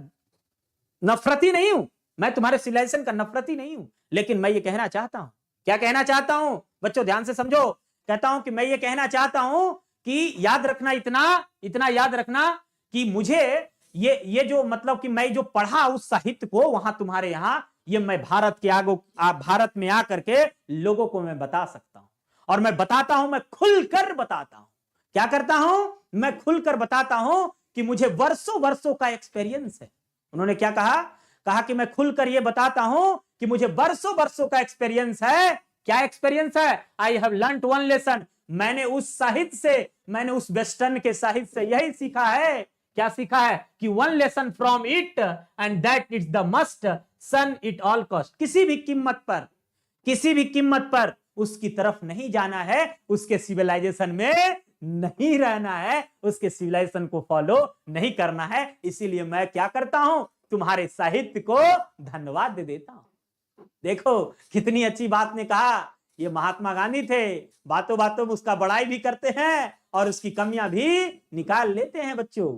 S1: नफरती नहीं हूं, मैं तुम्हारे सिविलाइजेशन का नफरती नहीं हूं, लेकिन मैं ये कहना चाहता हूं, क्या कहना चाहता हूं बच्चों, ध्यान से समझो, कहता हूं कि मैं ये कहना चाहता हूं कि याद रखना, इतना याद रखना कि मुझे ये जो मतलब कि मैं जो पढ़ा उस साहित्य को वहां तुम्हारे यहां, ये मैं भारत के भारत में आकर के लोगों को मैं बता सकता हूं, और मैं बताता हूं, मैं खुलकर बताता हूं, क्या करता हूं, मैं खुलकर बताता हूं कि मुझे वर्षों वर्षों का एक्सपीरियंस है। उन्होंने क्या कहा, कहा कि मैं खुलकर ये बताता हूं कि मुझे वर्षों वर्षों का एक्सपीरियंस है। क्या एक्सपीरियंस है, आई हैव लर्नड वन लेसन, मैंने उस साहित्य से, मैंने उस वेस्टर्न के साहित्य से यही सीखा है, क्या सीखा है कि one lesson from it and that it's the must shun it all cost, किसी भी कीमत पर उसकी तरफ नहीं जाना है, उसके सिविलाइजेशन में नहीं रहना है, उसके सिविलाइजेशन को फॉलो नहीं करना है। इसीलिए मैं क्या करता हूं, तुम्हारे साहित्य को धन्यवाद दे देता हूं। देखो कितनी अच्छी बात ने कहा, ये महात्मा गांधी थे, बातों बातों में उसका बड़ाई भी करते हैं और उसकी कमियां भी निकाल लेते हैं बच्चों,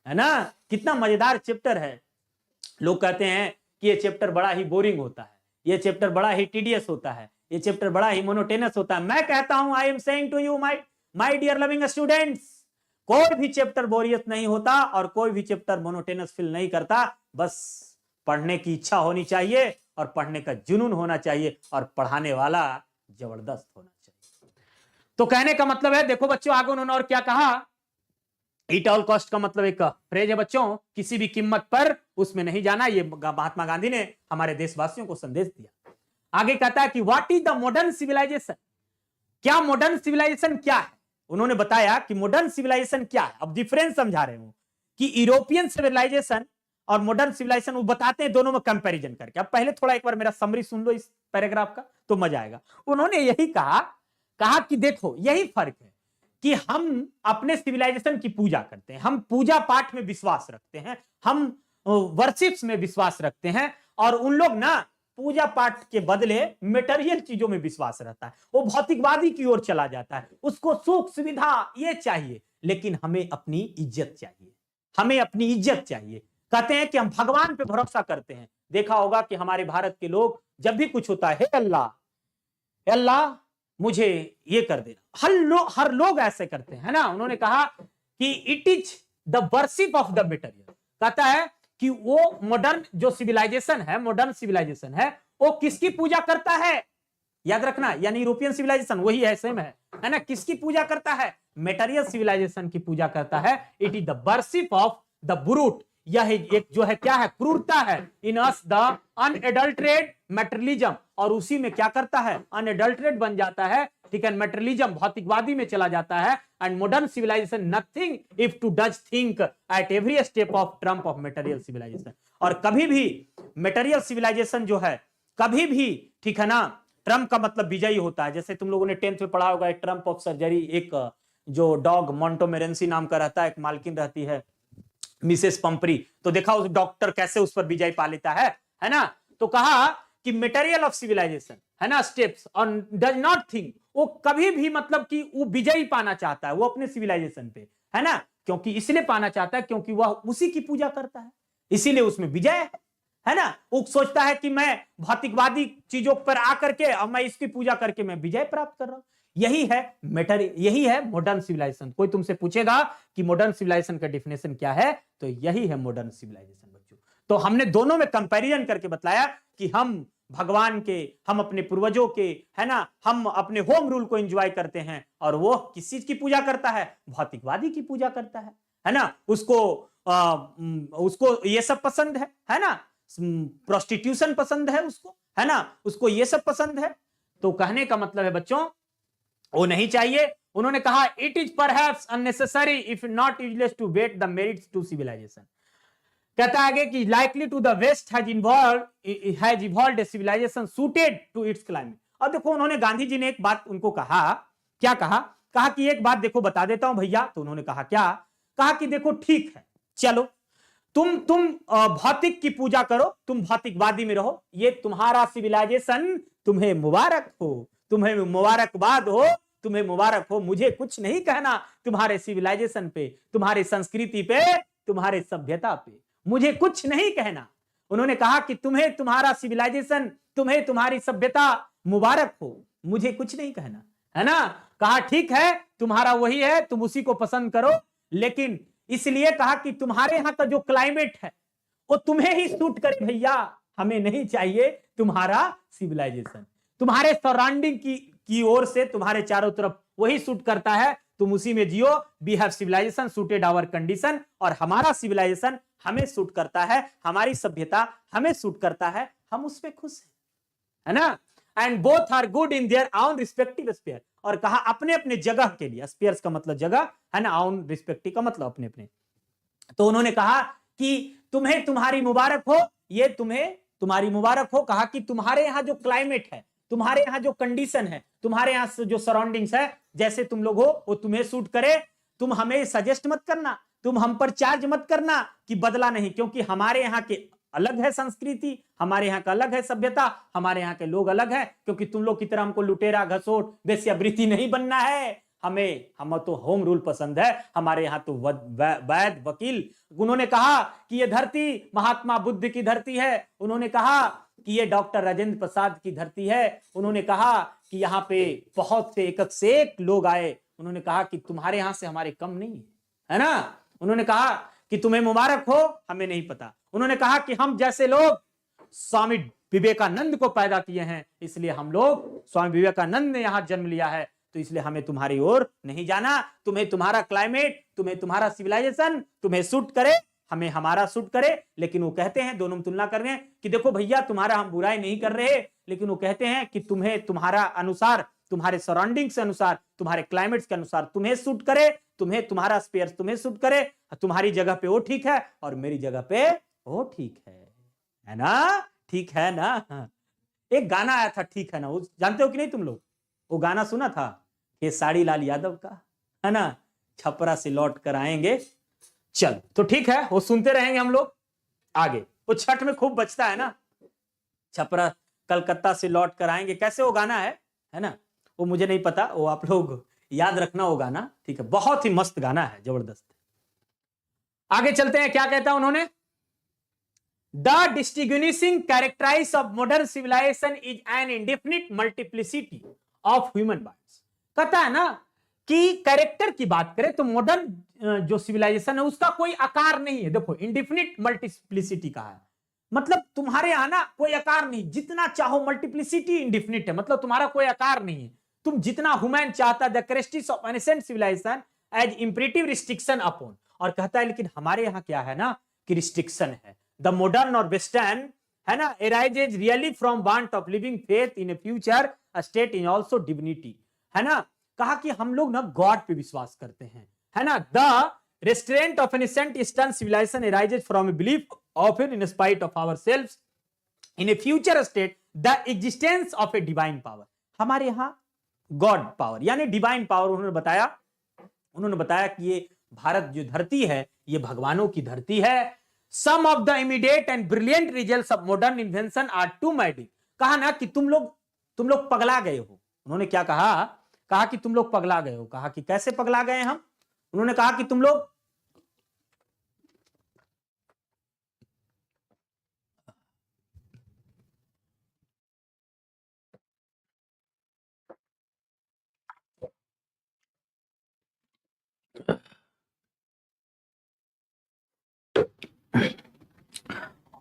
S1: है ना। कितना मजेदार चैप्टर है। लोग कहते हैं कि ये चैप्टर बड़ा ही बोरिंग होता है, ये चैप्टर बड़ा ही टीडियस होता है, ये चैप्टर बड़ा ही मोनोटेनस होता है। मैं कहता हूं, I am saying to you my dear loving students, कोई भी चैप्टर बोरियत नहीं होता और कोई भी चैप्टर मोनोटेनस फील नहीं करता। बस पढ़ने की इच्छा होनी चाहिए और पढ़ने का जुनून होना चाहिए और पढ़ाने वाला जबरदस्त होना चाहिए। तो कहने का मतलब है, देखो बच्चों आगे उन्होंने और क्या कहा, इट ऑल कॉस्ट का मतलब एक फ्रेज है बच्चों, किसी भी कीमत पर उसमें नहीं जाना। ये महात्मा गांधी ने हमारे देशवासियों को संदेश दिया। आगे कहता है कि what is the modern civilization, क्या मॉडर्न सिविलाइजेशन क्या है। उन्होंने बताया कि मॉडर्न सिविलाइजेशन क्या है। अब डिफरेंस समझा रहे हूं कि यूरोपियन सिविलाइजेशन और मॉडर्न सिविलाइजेशन वो बताते हैं दोनों में कंपैरिजन करके। अब पहले थोड़ा एक बार मेरा समरी सुन लो इस पैराग्राफ का तो मजा आएगा। उन्होंने यही कहा कि देखो यही फर्क है कि हम अपने सिविलाइजेशन की पूजा करते हैं, हम पूजा पाठ में विश्वास रखते हैं, हम वर्शिप्स में विश्वास रखते हैं, और उन लोग ना पूजा पाठ के बदले मेटेरियल चीजों में विश्वास रहता है, वो भौतिकवादी की ओर चला जाता है, उसको सुख सुविधा ये चाहिए, लेकिन हमें अपनी इज्जत चाहिए, हमें अपनी इज्जत चाहिए। कहते हैं कि हम भगवान पे भरोसा करते हैं। देखा होगा कि हमारे भारत के लोग जब भी कुछ होता है, हे अल्लाह मुझे ये कर देना, हर लोग ऐसे करते हैं, है ना। उन्होंने कहा कि it is the worship of the material. कहता है कि वो मॉडर्न जो सिविलाइजेशन है, मॉडर्न सिविलाइजेशन है, वो किसकी पूजा करता है, याद रखना, यानी यूरोपियन सिविलाइजेशन वही है, सेम है ना। किसकी पूजा करता है? मेटेरियल सिविलाइजेशन की पूजा करता है। It is the worship of the brute, यह एक जो है क्या है, क्रूरता है। इन अस द अनएडल्टरेट मेटेरियलिज्म, और उसी में क्या करता है, अनएडल्टरेट बन जाता है, ठीक है, मेटेरियलिज्म भौतिकवादी में चला जाता है। And modern civilization nothing if to does think at every step of trump of material civilization. और कभी भी मेटेरियल सिविलाइजेशन जो है, कभी भी, ठीक है ना, ट्रम्प का मतलब विजयी होता है। जैसे तुम लोगों ने 10th में पढ़ा होगा, एक ट्रम्प ऑफ सर्जरी, एक जो डॉग मोंटोमेरेंसी नाम का रहता है, एक मालकिन रहती है मिसेस पंपरी, तो देखा उस डॉक्टर कैसे उस पर विजय पा लेता है ना। तो कहा कि मटेरियल ऑफ सिविलाइजेशन, है ना, steps on does not think, वो कभी भी मतलब कि वो विजयी पाना चाहता है वो अपने सिविलाइजेशन पे, है ना, क्योंकि इसलिए पाना चाहता है क्योंकि वह उसी की पूजा करता है, इसीलिए उसमें विजय है ना। वो सोचता है कि मैं भौतिकवादी चीजों पर आकर के और मैं इसकी पूजा करके मैं विजय प्राप्त कर रहा हूं। यही है यही है मॉडर्न सिविलाइजेशन। कोई तुमसे पूछेगा कि मॉडर्न सिविलाइजेशन का डेफिनेशन क्या है, तो यही है मॉडर्न सिविलाइजेशन बच्चों। तो हमने दोनों में कंपैरिजन करके बताया कि हम भगवान के, हम अपने पूर्वजों के, है ना, हम अपने होम रूल को एंजॉय करते हैं, और वो किस चीज की पूजा करता है, भौतिकवादी की पूजा करता है ना। उसको ये सब पसंद है ना, प्रोस्टिट्यूशन पसंद है उसको, है ना, उसको ये सब पसंद है। तो कहने का मतलब है बच्चों, वो नहीं चाहिए। उन्होंने कहा it is perhaps unnecessary if not useless to weight the merits to civilization. कहता है आगे कि likely to the west has evolved a civilization suited to its climate. और देखो उन्होंने, गांधी जी ने एक बात उनको कहा, क्या कहा कि एक बात देखो बता देता हूं भैया। तो उन्होंने कहा क्या, कहा कि देखो ठीक है, चलो तुम भौतिक की पूजा करो, तुम भौतिकवादी में रहो, ये तुम्हारा सिविलाइजेशन तुम्हें मुबारक हो, तुम्हें मुबारकबाद हो, तुम्हें मुबारक हो। मुझे कुछ नहीं कहना तुम्हारे सिविलाइजेशन पे, तुम्हारी संस्कृति पे, तुम्हारे सभ्यता पे, मुझे कुछ नहीं कहना। उन्होंने कहा कि तुम्हें तुम्हारा सिविलाइजेशन, तुम्हें तुम्हारी सभ्यता मुबारक हो, मुझे कुछ नहीं कहना, है ना। कहा ठीक है, तुम्हारा वही है, तुम उसी को पसंद करो, लेकिन इसलिए कहा कि तुम्हारे यहां का जो क्लाइमेट है वो तुम्हें ही सूट करे भैया, हमें नहीं चाहिए तुम्हारा सिविलाइजेशन। तुम्हारे सराउंडिंग की ओर से, तुम्हारे चारों तरफ वही सूट करता है, तुम उसी में जियो। We have civilisation suited our condition, और हमारा सिविलाइजेशन हमें सूट करता है, हमारी सभ्यता हमें सूट करता है, हम उस पर खुश हैं, है ना। And both are good in their own respective sphere. और कहा अपने अपने जगह के लिए, स्पेयर्स का मतलब जगह, है ना, ओन रिस्पेक्टिव का मतलब अपने अपने। तो उन्होंने कहा कि तुम्हें तुम्हारी मुबारक हो, ये तुम्हें तुम्हारी मुबारक हो। कहा कि तुम्हारे यहां जो क्लाइमेट है, तुम्हारे यहां जो कंडीशन है, तुम्हारे यहां जो सराउंडिंग्स है, जैसे तुम लोग हो वो तुम्हें सूट करे। तुम हमें सजेस्ट मत करना, तुम हम पर चार्ज मत करना कि बदला नहीं, क्योंकि हमारे यहाँ के अलग है संस्कृति, हमारे यहाँ का अलग है सभ्यता, हमारे यहाँ के लोग अलग है। क्योंकि तुम लोग की तरह हमको लुटेरा, घसोट, वेश्यावृत्ति नहीं बनना है। हम तो होम रूल पसंद है, हमारे यहाँ तो वैद वकील। उन्होंने कहा कि ये धरती महात्मा बुद्ध की धरती है, उन्होंने कहा कि ये डॉक्टर राजेंद्र प्रसाद की धरती है, उन्होंने कहा कि यहाँ पे बहुत से एक से एक लोग आए। उन्होंने कहा कि तुम्हारे यहाँ से हमारे कम नहीं है ना। उन्होंने कहा कि तुम्हें मुबारक हो, हमें नहीं पता। उन्होंने कहा कि हम जैसे लोग स्वामी विवेकानंद को पैदा किए हैं, इसलिए हम लोग, स्वामी विवेकानंद ने यहां जन्म लिया है, तो इसलिए हमें तुम्हारी ओर नहीं जाना। तुम्हें तुम्हारा क्लाइमेट, तुम्हें तुम्हारा सिविलाइजेशन तुम्हें सूट करे, हमें हमारा सूट करे। लेकिन वो कहते हैं, दोनों में तुलना कर रहे हैं कि देखो भैया तुम्हारा हम बुराई नहीं कर रहे, लेकिन वो कहते हैं कि तुम्हें तुम्हारा अनुसार, तुम्हारे सराउंडिंग्स के अनुसार, तुम्हारे क्लाइमेट्स के अनुसार तुम्हें सूट करे, तुम्हें तुम्हारा स्पेयर तुम्हें सूट करे, तुम्हारी जगह पे वो ठीक है और मेरी जगह पे वो ठीक है ना, ठीक है ना। एक गाना आया था, ठीक है ना, वो जानते हो कि नहीं तुम लोग? वो गाना सुना था, ये साड़ी लाल यादव का, है ना, छपरा से लौट कर आएंगे। चल तो ठीक है, वो सुनते रहेंगे हम लोग आगे। वो छठ में खूब बचता है ना, छपरा कलकत्ता से लौट कर आएंगे, कैसे वो गाना है ना, वो मुझे नहीं पता, वो आप लोग याद रखना वो गाना, ठीक है, बहुत ही मस्त गाना है, जबरदस्त। आगे चलते हैं, क्या कहता है उन्होंने, the distinguishing characterize of modern civilization is an indefinite multiplicity of human bodies. कहता है ना कि कैरेक्टर की बात करें तो मॉडर्न जो सिविलाइजेशन है उसका कोई आकार नहीं है। देखो इंडेफिनिट मल्टीप्लिसिटी कहा है, मतलब तुम्हारे यहाँ ना कोई आकार नहीं, जितना चाहो, मल्टीप्लिसिटी इंडिफिनिट है, मतलब तुम्हारा कोई आकार नहीं है, तुम जितना ह्यूमन चाहता, the crests of ancient civilisation as imperative restriction upon, और कहता है लेकिन हमारे यहाँ क्या है ना कि रिस्ट्रिक्शन है, द मॉडर्न और वेस्टर्न है ना arises really from want of living faith in A future state in also divinity, है ना, कहा कि हम लोग ना गॉड पे विश्वास करते हैं, है ना, the restraint of an ancient eastern civilization arises from a belief often in spite of ourselves in a future state the existence of a divine power, हमारे यहाँ गॉड पावर यानी डिवाइन पावर उन्होंने बताया कि ये भारत जो धरती है ये भगवानों की धरती है। Some of the immediate and brilliant results of modern invention are too maddening, कहा ना कि तुम लोग पगला गए हो, उन्होंने क्या कहा कि तुम लोग पगला गए हो, कहा कि कैसे पगला गए हम, उन्होंने कहा कि तुम लोग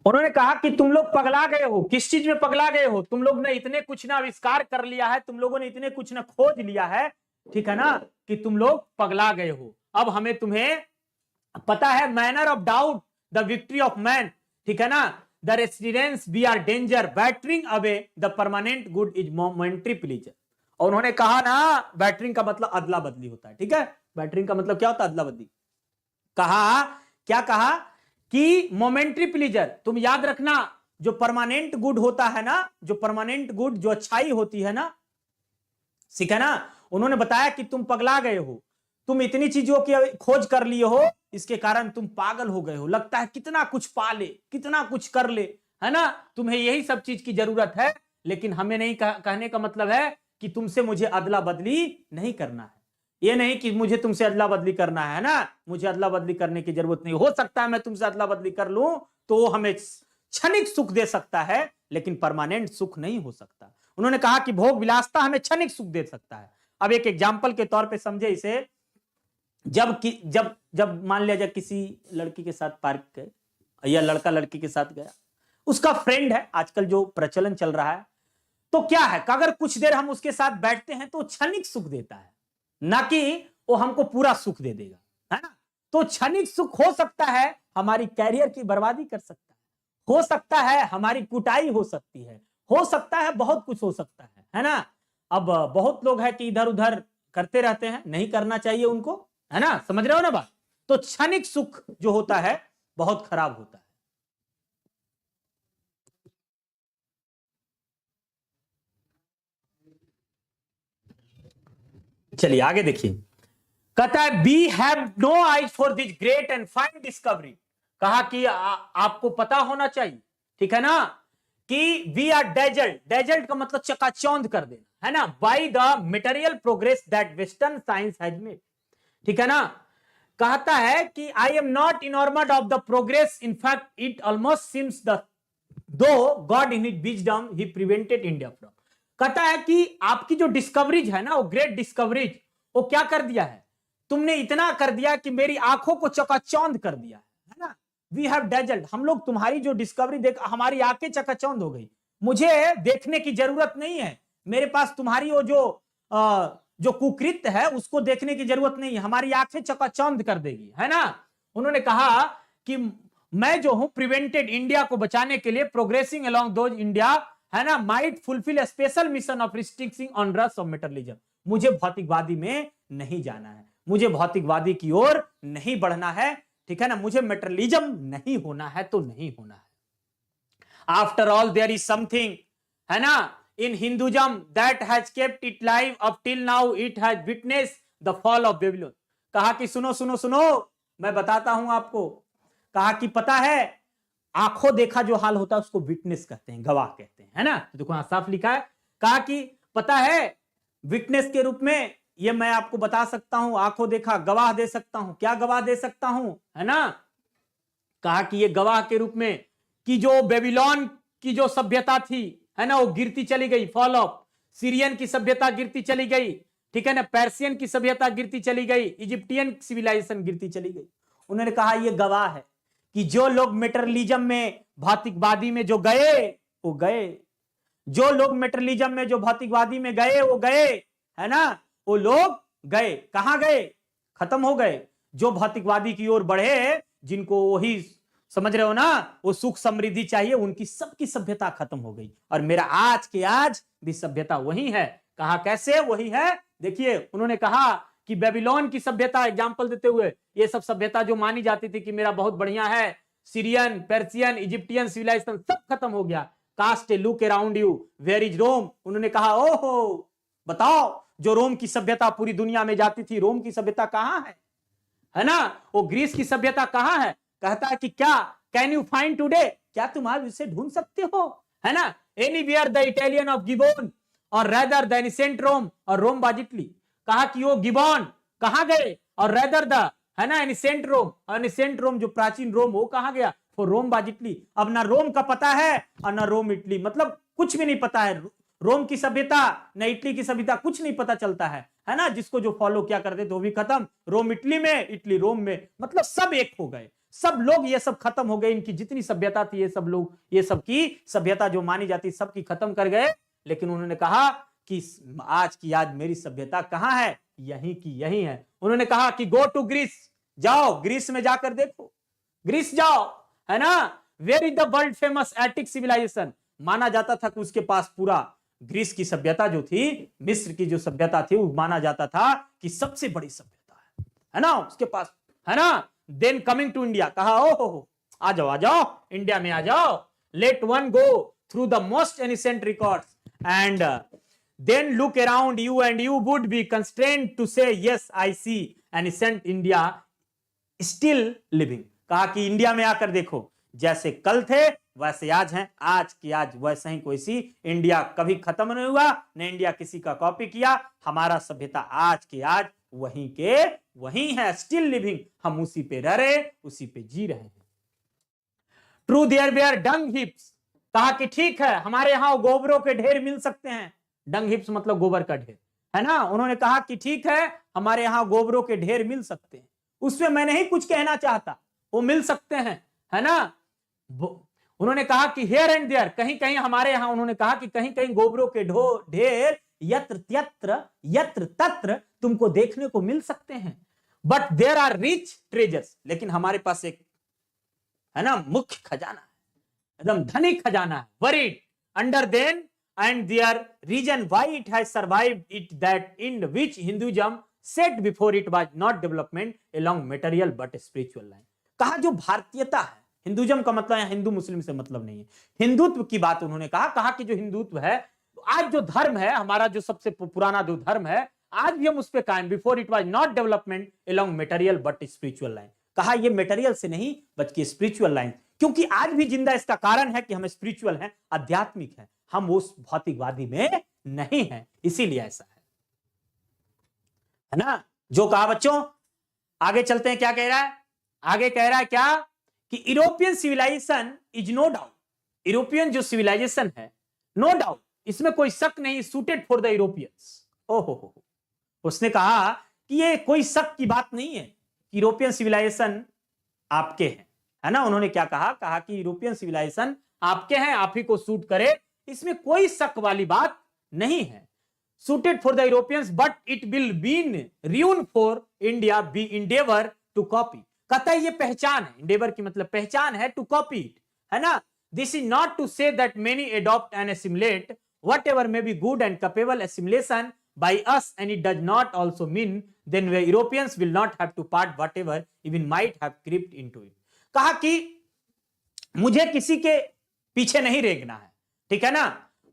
S1: उन्होंने कहा कि तुम लोग पगला गए हो, किस चीज में पगला गए हो, तुम लोग ने इतने कुछ ना आविष्कार कर लिया है, तुम लोगों ने इतने कुछ ना खोज लिया है, ठीक है ना, कि तुम लोग पगला गए हो। अब हमें तुम्हें पता है manner of doubt the victory of man, ठीक है ना, the residence we are danger battering away the permanent good is momentary pleasure, और उन्होंने कहा ना बैटरिंग का मतलब अदला बदली होता है, ठीक है, बैटरिंग का मतलब क्या होता है, अदला बदली। कहा कि मोमेंट्री प्लीजर, तुम याद रखना जो परमानेंट गुड होता है ना, जो परमानेंट गुड जो अच्छाई होती है ना, ठीक है ना, उन्होंने बताया कि तुम पगला गए हो, तुम इतनी चीजों की खोज कर लिए हो, इसके कारण तुम पागल हो गए हो, लगता है कितना कुछ पा ले, कितना कुछ कर ले, है ना, तुम्हें यही सब चीज की जरूरत है, लेकिन हमें नहीं कहने का मतलब है कि तुमसे मुझे अदला बदली नहीं करना है, ये नहीं कि मुझे तुमसे अदला बदली करना है ना, मुझे अदला बदली करने की जरूरत नहीं, हो सकता है मैं तुमसे अदला बदली कर लूं तो वो हमें क्षणिक सुख दे सकता है लेकिन परमानेंट सुख नहीं हो सकता। उन्होंने कहा कि भोग विलासता हमें क्षणिक सुख दे सकता है। अब एक एग्जाम्पल के तौर पे समझे इसे, जब मान लिया जाए किसी लड़की के साथ पार्क गए या लड़का लड़की के साथ गया, उसका फ्रेंड है, आजकल जो प्रचलन चल रहा है, तो क्या है कि अगर कुछ देर हम उसके साथ बैठते हैं तो क्षणिक सुख देता है, ना कि वो हमको पूरा सुख दे देगा, है ना, तो क्षणिक सुख हो सकता है हमारी कैरियर की बर्बादी कर सकता है, हो सकता है हमारी कुटाई हो सकती है, हो सकता है बहुत कुछ हो सकता है ना। अब बहुत लोग हैं कि इधर उधर करते रहते हैं, नहीं करना चाहिए उनको, है ना, समझ रहे हो ना बात। तो क्षणिक सुख जो होता है बहुत खराब होता है। चलिए आगे देखिए, कहता है we have no eyes for this great and fine discovery, कहा कि आपको पता होना चाहिए, ठीक है ना, कि वी आर डेजल्ट, डेजल्ट का मतलब चकाचौंध कर देना, है ना, by the material progress that western science has made, ठीक है ना, कहता है कि I am not enamoured of the progress, in fact it almost seems the though God in it wisdom he prevented India from, कहता है कि आपकी जो डिस्कवरीज है ना, वो ग्रेट डिस्कवरीज, वो क्या कर दिया है, तुमने इतना कर दिया कि मेरी आंखों को चकाचौंध कर दिया है ना, वी हैव डेजल्ट, हम लोग तुम्हारी जो डिस्कवरी देख हमारी आंखें चकाचौंध हो गई, मुझे देखने की जरूरत नहीं है, मेरे पास तुम्हारी वो जो कुकृत्य है उसको देखने की जरूरत नहीं है, हमारी आंखें चकाचौंध कर देगी, है ना। उन्होंने कहा कि मैं जो हूं प्रिवेंटेड, इंडिया को बचाने के लिए प्रोग्रेसिंग अलोंग दोज इंडिया, है ना, might fulfil special mission of restricting on रस ऑफ मेटरलिज्म, मुझे भौतिकवादी में नहीं जाना है, मुझे भौतिकवादी की ओर नहीं बढ़ना है, ठीक है ना, मुझे मेटरलिज्म नहीं होना है तो नहीं होना है। After all there is something, है ना, in Hinduism that has kept it live up till now, it has witness the fall of Babylon, कहा कि सुनो सुनो सुनो मैं बताता हूं आपको, कहा कि पता है आंखों देखा जो हाल होता है उसको विटनेस कहते हैं, गवाह कहते हैं, है ना, तो देखो साफ लिखा है, कहा कि पता है विटनेस के रूप में ये मैं आपको बता सकता हूं, आंखों देखा गवाह दे सकता हूं, क्या गवाह दे सकता हूं, है ना, कहा कि ये गवाह के रूप में कि जो बेबीलोन की जो सभ्यता थी, है ना, वो गिरती चली गई, फॉल ऑफ, सीरियन की सभ्यता गिरती चली गई, ठीक है ना, पर्शियन की सभ्यता गिरती चली गई, इजिप्टियन सिविलाइजेशन गिरती चली गई। उन्होंने कहा ये गवाह है कि जो लोग मेटेरियलिज्म में, भौतिकवादी में जो गए वो गए, जो लोग मेटेरियलिज्म में, जो भौतिकवादी में गए वो गए, है ना, वो लोग गए, कहां गए, खत्म हो गए। जो भौतिकवादी की ओर बढ़े, जिनको वही समझ रहे हो ना, वो सुख समृद्धि चाहिए, उनकी सबकी सभ्यता खत्म हो गई। और मेरा आज के आज भी सभ्यता वही है। कहा कैसे वही है, देखिए उन्होंने कहा कि बेबीलोन की सभ्यता, एग्जांपल देते हुए, ये सब सभ्यता जो मानी जाती थी कि मेरा बहुत बढ़िया है, सीरियन, पर्सियन, इजिप्टियन सिविलाइजेशन सब खत्म हो गया। Cast a look around you, where is Rome. उन्होंने कहा ओहो बताओ, जो रोम की सभ्यता पूरी दुनिया में जाती थी, रोम की सभ्यता कहां है ना, वो ग्रीस की सभ्यता कहां है। कहता है कि क्या, कैन यू फाइंड टुडे, क्या तुम आज उसे ढूंढ सकते हो, है ना, anywhere the Italian of Gibbon और रेदर द एनिसेंट रोम, और रोम वाज इटली। कहा कि वो गिबोन कहां गए, और रेदर द, है ना, एनिसेंट रोम, एनिसेंट रोम जो प्राचीन रोम, वो कहां गया, फॉर रोम वाज इटली। अब ना रोम का पता है और ना रोम इटली, मतलब कुछ भी नहीं पता है, रोम की सभ्यता न इटली की सभ्यता, कुछ नहीं पता चलता है ना। जिसको जो फॉलो क्या करते थे वो भी खत्म, रोम इटली में, इटली रोम में, मतलब सब एक हो गए, सब लोग ये सब खत्म हो गए। इनकी जितनी सभ्यता थी, ये सब लोग, ये सब की सभ्यता जो मानी जाती सबकी खत्म कर गए। लेकिन उन्होंने कहा कि आज की आज मेरी सभ्यता कहां है, यहीं की यहीं है। उन्होंने कहा कि गो टू ग्रीस, जाओ ग्रीस में जाकर देखो, ग्रीस जाओ, है ना, where is the world famous Attic civilization. माना जाता था कि उसके पास पूरा ग्रीस की सभ्यता जो थी, मिस्र की जो सभ्यता थी, वो माना जाता था कि सबसे बड़ी सभ्यता है ना उसके पास, है ना। देन कमिंग टू इंडिया, कहा ओहो आ जाओ इंडिया में आ जाओ, let one go through the most ancient records and then look around you and you would be constrained to say yes I see ancient India still living. कहा कि India में आकर देखो, जैसे कल थे वैसे आज हैं, आज की आज वैसे ही कोई सी इंडिया कभी खत्म नहीं हुआ, न इंडिया किसी का कॉपी किया, हमारा सभ्यता आज के आज वहीं के वहीं है, स्टिल लिविंग, हम उसी पे रह रहे, उसी पे जी रहे हैं। True there were dung heaps, कहा कि ठीक है हमारे यहां गोबरों के ढेर मिल सकते हैं, डंग हिप्स मतलब गोबर का ढेर, है ना। उन्होंने कहा कि ठीक है हमारे यहां गोबरों के ढेर मिल सकते हैं, उसमें मैं नहीं कुछ कहना चाहता, वो मिल सकते हैं, है ना। उन्होंने कहा कि हियर एंड देयर, कहीं कहीं हमारे यहां, उन्होंने कहा कि कहीं कहीं गोबरों के ढेर यत्र त्यत्र यत्र तत्र तुमको देखने को मिल सकते हैं, but there are rich treasures, लेकिन हमारे पास एक, है ना, मुख्य खजाना है, एकदम धनिक खजाना है, buried under then and there reason why it has survived it that in which Hinduism set before it was not development along material but spiritual line. कहा जो भारतीयता है, हिंदुइज्म का मतलब हिंदू मुस्लिम से मतलब नहीं है, हिंदुत्व की बात उन्होंने कहा कि जो हिंदुत्व है, आज जो धर्म है हमारा, जो सबसे पुराना जो धर्म है, आज भी हम उस पे कायम, before it was not development along material but spiritual line. कहा ये मटेरियल से नहीं बल्कि स्पिरिचुअल लाइन, क्योंकि आज भी जिंदा इसका कारण है कि हम स्पिरिचुअल हैं, आध्यात्मिक हैं, हम उस भौतिकवादी में नहीं है, इसीलिए ऐसा है ना। जो कहा बच्चों, आगे चलते हैं, क्या कह रहा है, आगे कह रहा है क्या कि European civilization is no doubt, European जो सिविलाइजेशन है, नो डाउट, इसमें कोई शक नहीं, सूटेड फॉर द यूरोपियंस। ओहो, उसने कहा कि ये कोई शक की बात नहीं है, यूरोपियन सिविलाइजेशन आपके हैं, है ना। उन्होंने क्या कहा कि यूरोपियन सिविलाइजेशन आपके हैं, आप ही को सूट करे, इसमें कोई शक वाली बात नहीं है। Suited for the Europeans but it will been ruin for India be endeavour to copy. कहता है ये पहचान है, इंडेवर की मतलब पहचान है, टू कॉपी इट, है ना। This is not to say that many adopt and assimilate whatever may be good and capable assimilation by us, and it does not also mean then we Europeans will not have to part whatever even might have crept into it। कहा कि मुझे किसी के पीछे नहीं रेंगना है, ठीक है ना,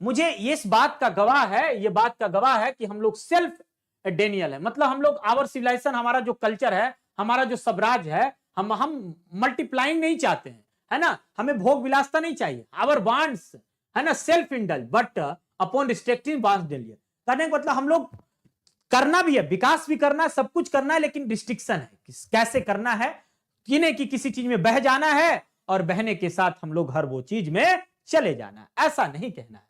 S1: मुझे इस बात का गवाह है, ये बात का गवाह है कि हम लोग सेल्फ डेनियल है, मतलब हम लोग आवर सिविलाइजेशन, हमारा जो कल्चर है, हमारा जो स्वराज है, हम मल्टीप्लाइंग नहीं चाहते हैं, है ना, हमें भोग विलासता नहीं चाहिए, आवर वांट्स, है ना, self indulge but upon restricting wants daily. कहने का मतलब हम लोग करना भी है, विकास भी करना है, सब कुछ करना है, लेकिन रिस्ट्रिक्शन है, कैसे करना है, किने की किसी चीज में बह जाना है और बहने के साथ हम लोग हर वो चीज में चले जाना है, ऐसा नहीं कहना है।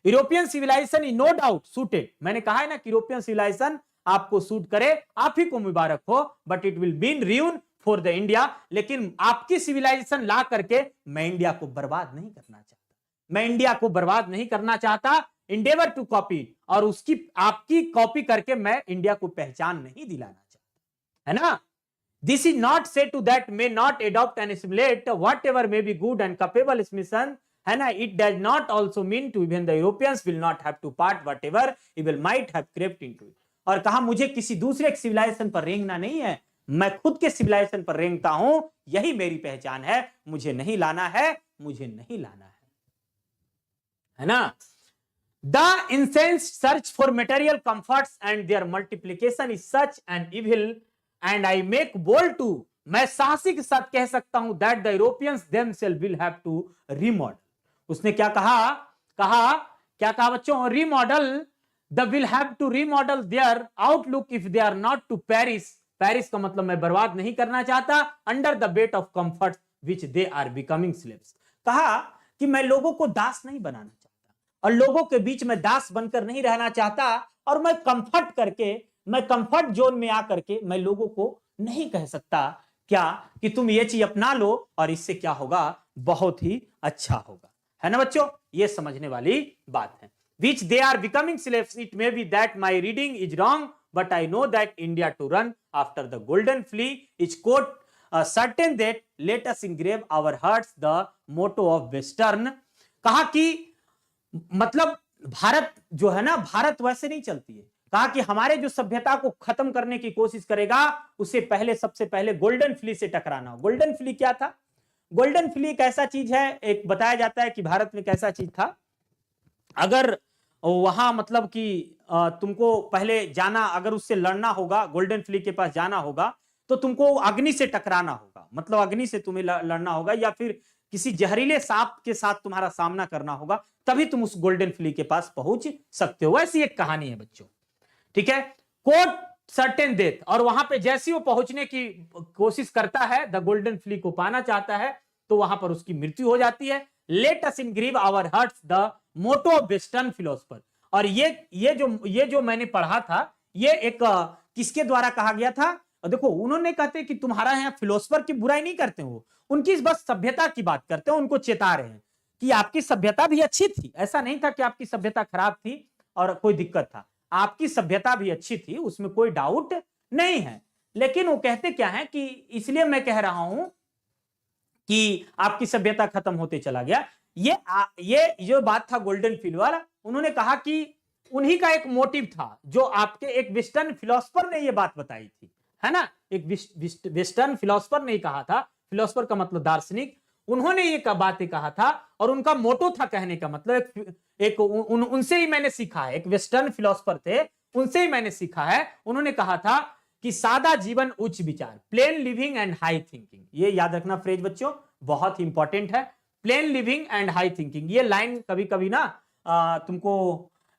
S1: European civilization is no doubt suited, मैंने कहा है ना कि यूरोपियन सिविलाइजेशन आपको सूट करे, आप ही को मुबारक हो, but it will been ruin for the India, लेकिन आपकी सिविलाइजेशन ला करके मैं इंडिया को बर्बाद नहीं करना चाहता, मैं इंडिया को बर्बाद नहीं करना चाहता, इंडेवर टू कॉपी, और उसकी आपकी कॉपी करके मैं इंडिया को पहचान नहीं दिलाना चाहता, है ना। This is not said to that may not adopt and assimilate whatever may be good and capable mission, है ना। It does not also mean to even the Europeans will not have to part whatever evil might have crept into it. और कहा मुझे किसी दूसरे civilisation पर रेंगना नहीं है, मैं खुद के सिविलाइजेशन पर रेंगता हूं, यही मेरी पहचान है, मुझे नहीं लाना है, मुझे नहीं लाना है ना। The incense search for material comforts and their multiplication is such an evil and I make bold to, मैं साहसी के साथ कह सकता हूं that the Europeans themself will have to remodel. उसने क्या कहा, क्या कहा बच्चों, remodel, the will have to remodel their outlook if they are not to perish, perish का मतलब मैं बर्बाद नहीं करना चाहता, under the weight of comfort which they are becoming slaves. कहा कि मैं लोगों को दास नहीं बनाना चाहता और लोगों के बीच में दास बनकर नहीं रहना चाहता, और मैं कंफर्ट करके, मैं कंफर्ट जोन में आकर के मैं लोगों को नहीं कह सकता क्या कि तुम ये चीज अपना लो और इससे क्या होगा, बहुत ही अच्छा होगा, है ना बच्चों। ये समझने वाली बात है। Which they are becoming slaves, it may be that my reading is wrong, but I know that India to run after the golden flea is quote certain that let us engrave our hearts the motto of Western। कहा कि मतलब भारत जो है ना, भारत वैसे नहीं चलती है, कहा कि हमारे जो सभ्यता को खत्म करने की कोशिश करेगा उसे पहले, सबसे पहले गोल्डन फ्ली से टकराना हो। गोल्डन फ्ली क्या था? गोल्डन फ्ली एक ऐसा चीज है, एक बताया जाता है कि भारत में कैसा चीज था, अगर वहां मतलब कि तुमको पहले जाना, अगर उससे लड़ना होगा, गोल्डन फ्ली के पास जाना होगा, तो तुमको अग्नि से टकराना होगा, मतलब अग्नि से तुम्हें लड़ना होगा, या फिर किसी जहरीले सांप के साथ तुम्हारा सामना करना होगा, तभी तुम उस गोल्डन फ्ली के पास पहुंच सकते हो। वैसी एक कहानी है बच्चों, ठीक है। कोट सर्टेन डेथ, और वहां पे जैसे वो पहुंचने की कोशिश करता है, द गोल्डन फ्ली को पाना चाहता है, तो वहां पर उसकी मृत्यु हो जाती है। Let us engrave our hearts the motto of western philosopher. और ये जो मैंने पढ़ा था, ये एक किसके द्वारा कहा गया था? और देखो, उन्होंने कहते कि तुम्हारा यहाँ फिलोसफर की बुराई नहीं करते हो, उनकी बस सभ्यता की बात करते हैं, उनको चेता रहे हैं कि आपकी सभ्यता भी अच्छी थी, ऐसा नहीं था कि आपकी सभ्यता खराब थी और कोई दिक्कत था, आपकी सभ्यता भी अच्छी थी, उसमें कोई डाउट नहीं है। लेकिन वो कहते क्या है कि इसलिए मैं कह रहा हूं कि आपकी सभ्यता खत्म होते चला गया। ये जो बात था गोल्डन फ्ली वाला, उन्होंने कहा कि उन्हीं का एक मोटिव था, जो आपके एक वेस्टर्न फिलोसफर ने ये बात बताई थी, है ना। एक वेस्टर्न फिलोसफर ने कहा था, फिलोसफर का मतलब दार्शनिक, उन्होंने ये बातें कहा था, और उनका मोटो था कहने का मतलब उनसे ही मैंने सीखा है, एक वेस्टर्न फिलोसफर थे, उनसे ही मैंने सीखा है। उन्होंने कहा था कि सादा जीवन उच्च विचार, plane living and high thinking. ये याद रखना फ्रेज बच्चों, बहुत ही इंपॉर्टेंट है, plane living and high thinking. ये लाइन कभी कभी ना तुमको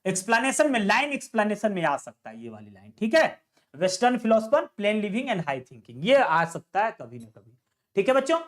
S1: एक्सप्लेनेशन में, लाइन एक्सप्लेनेशन में आ सकता है, ये वाली लाइन, ठीक है। Western philosopher, plane living and high thinking, ये आ सकता है कभी ना कभी, ठीक है बच्चों।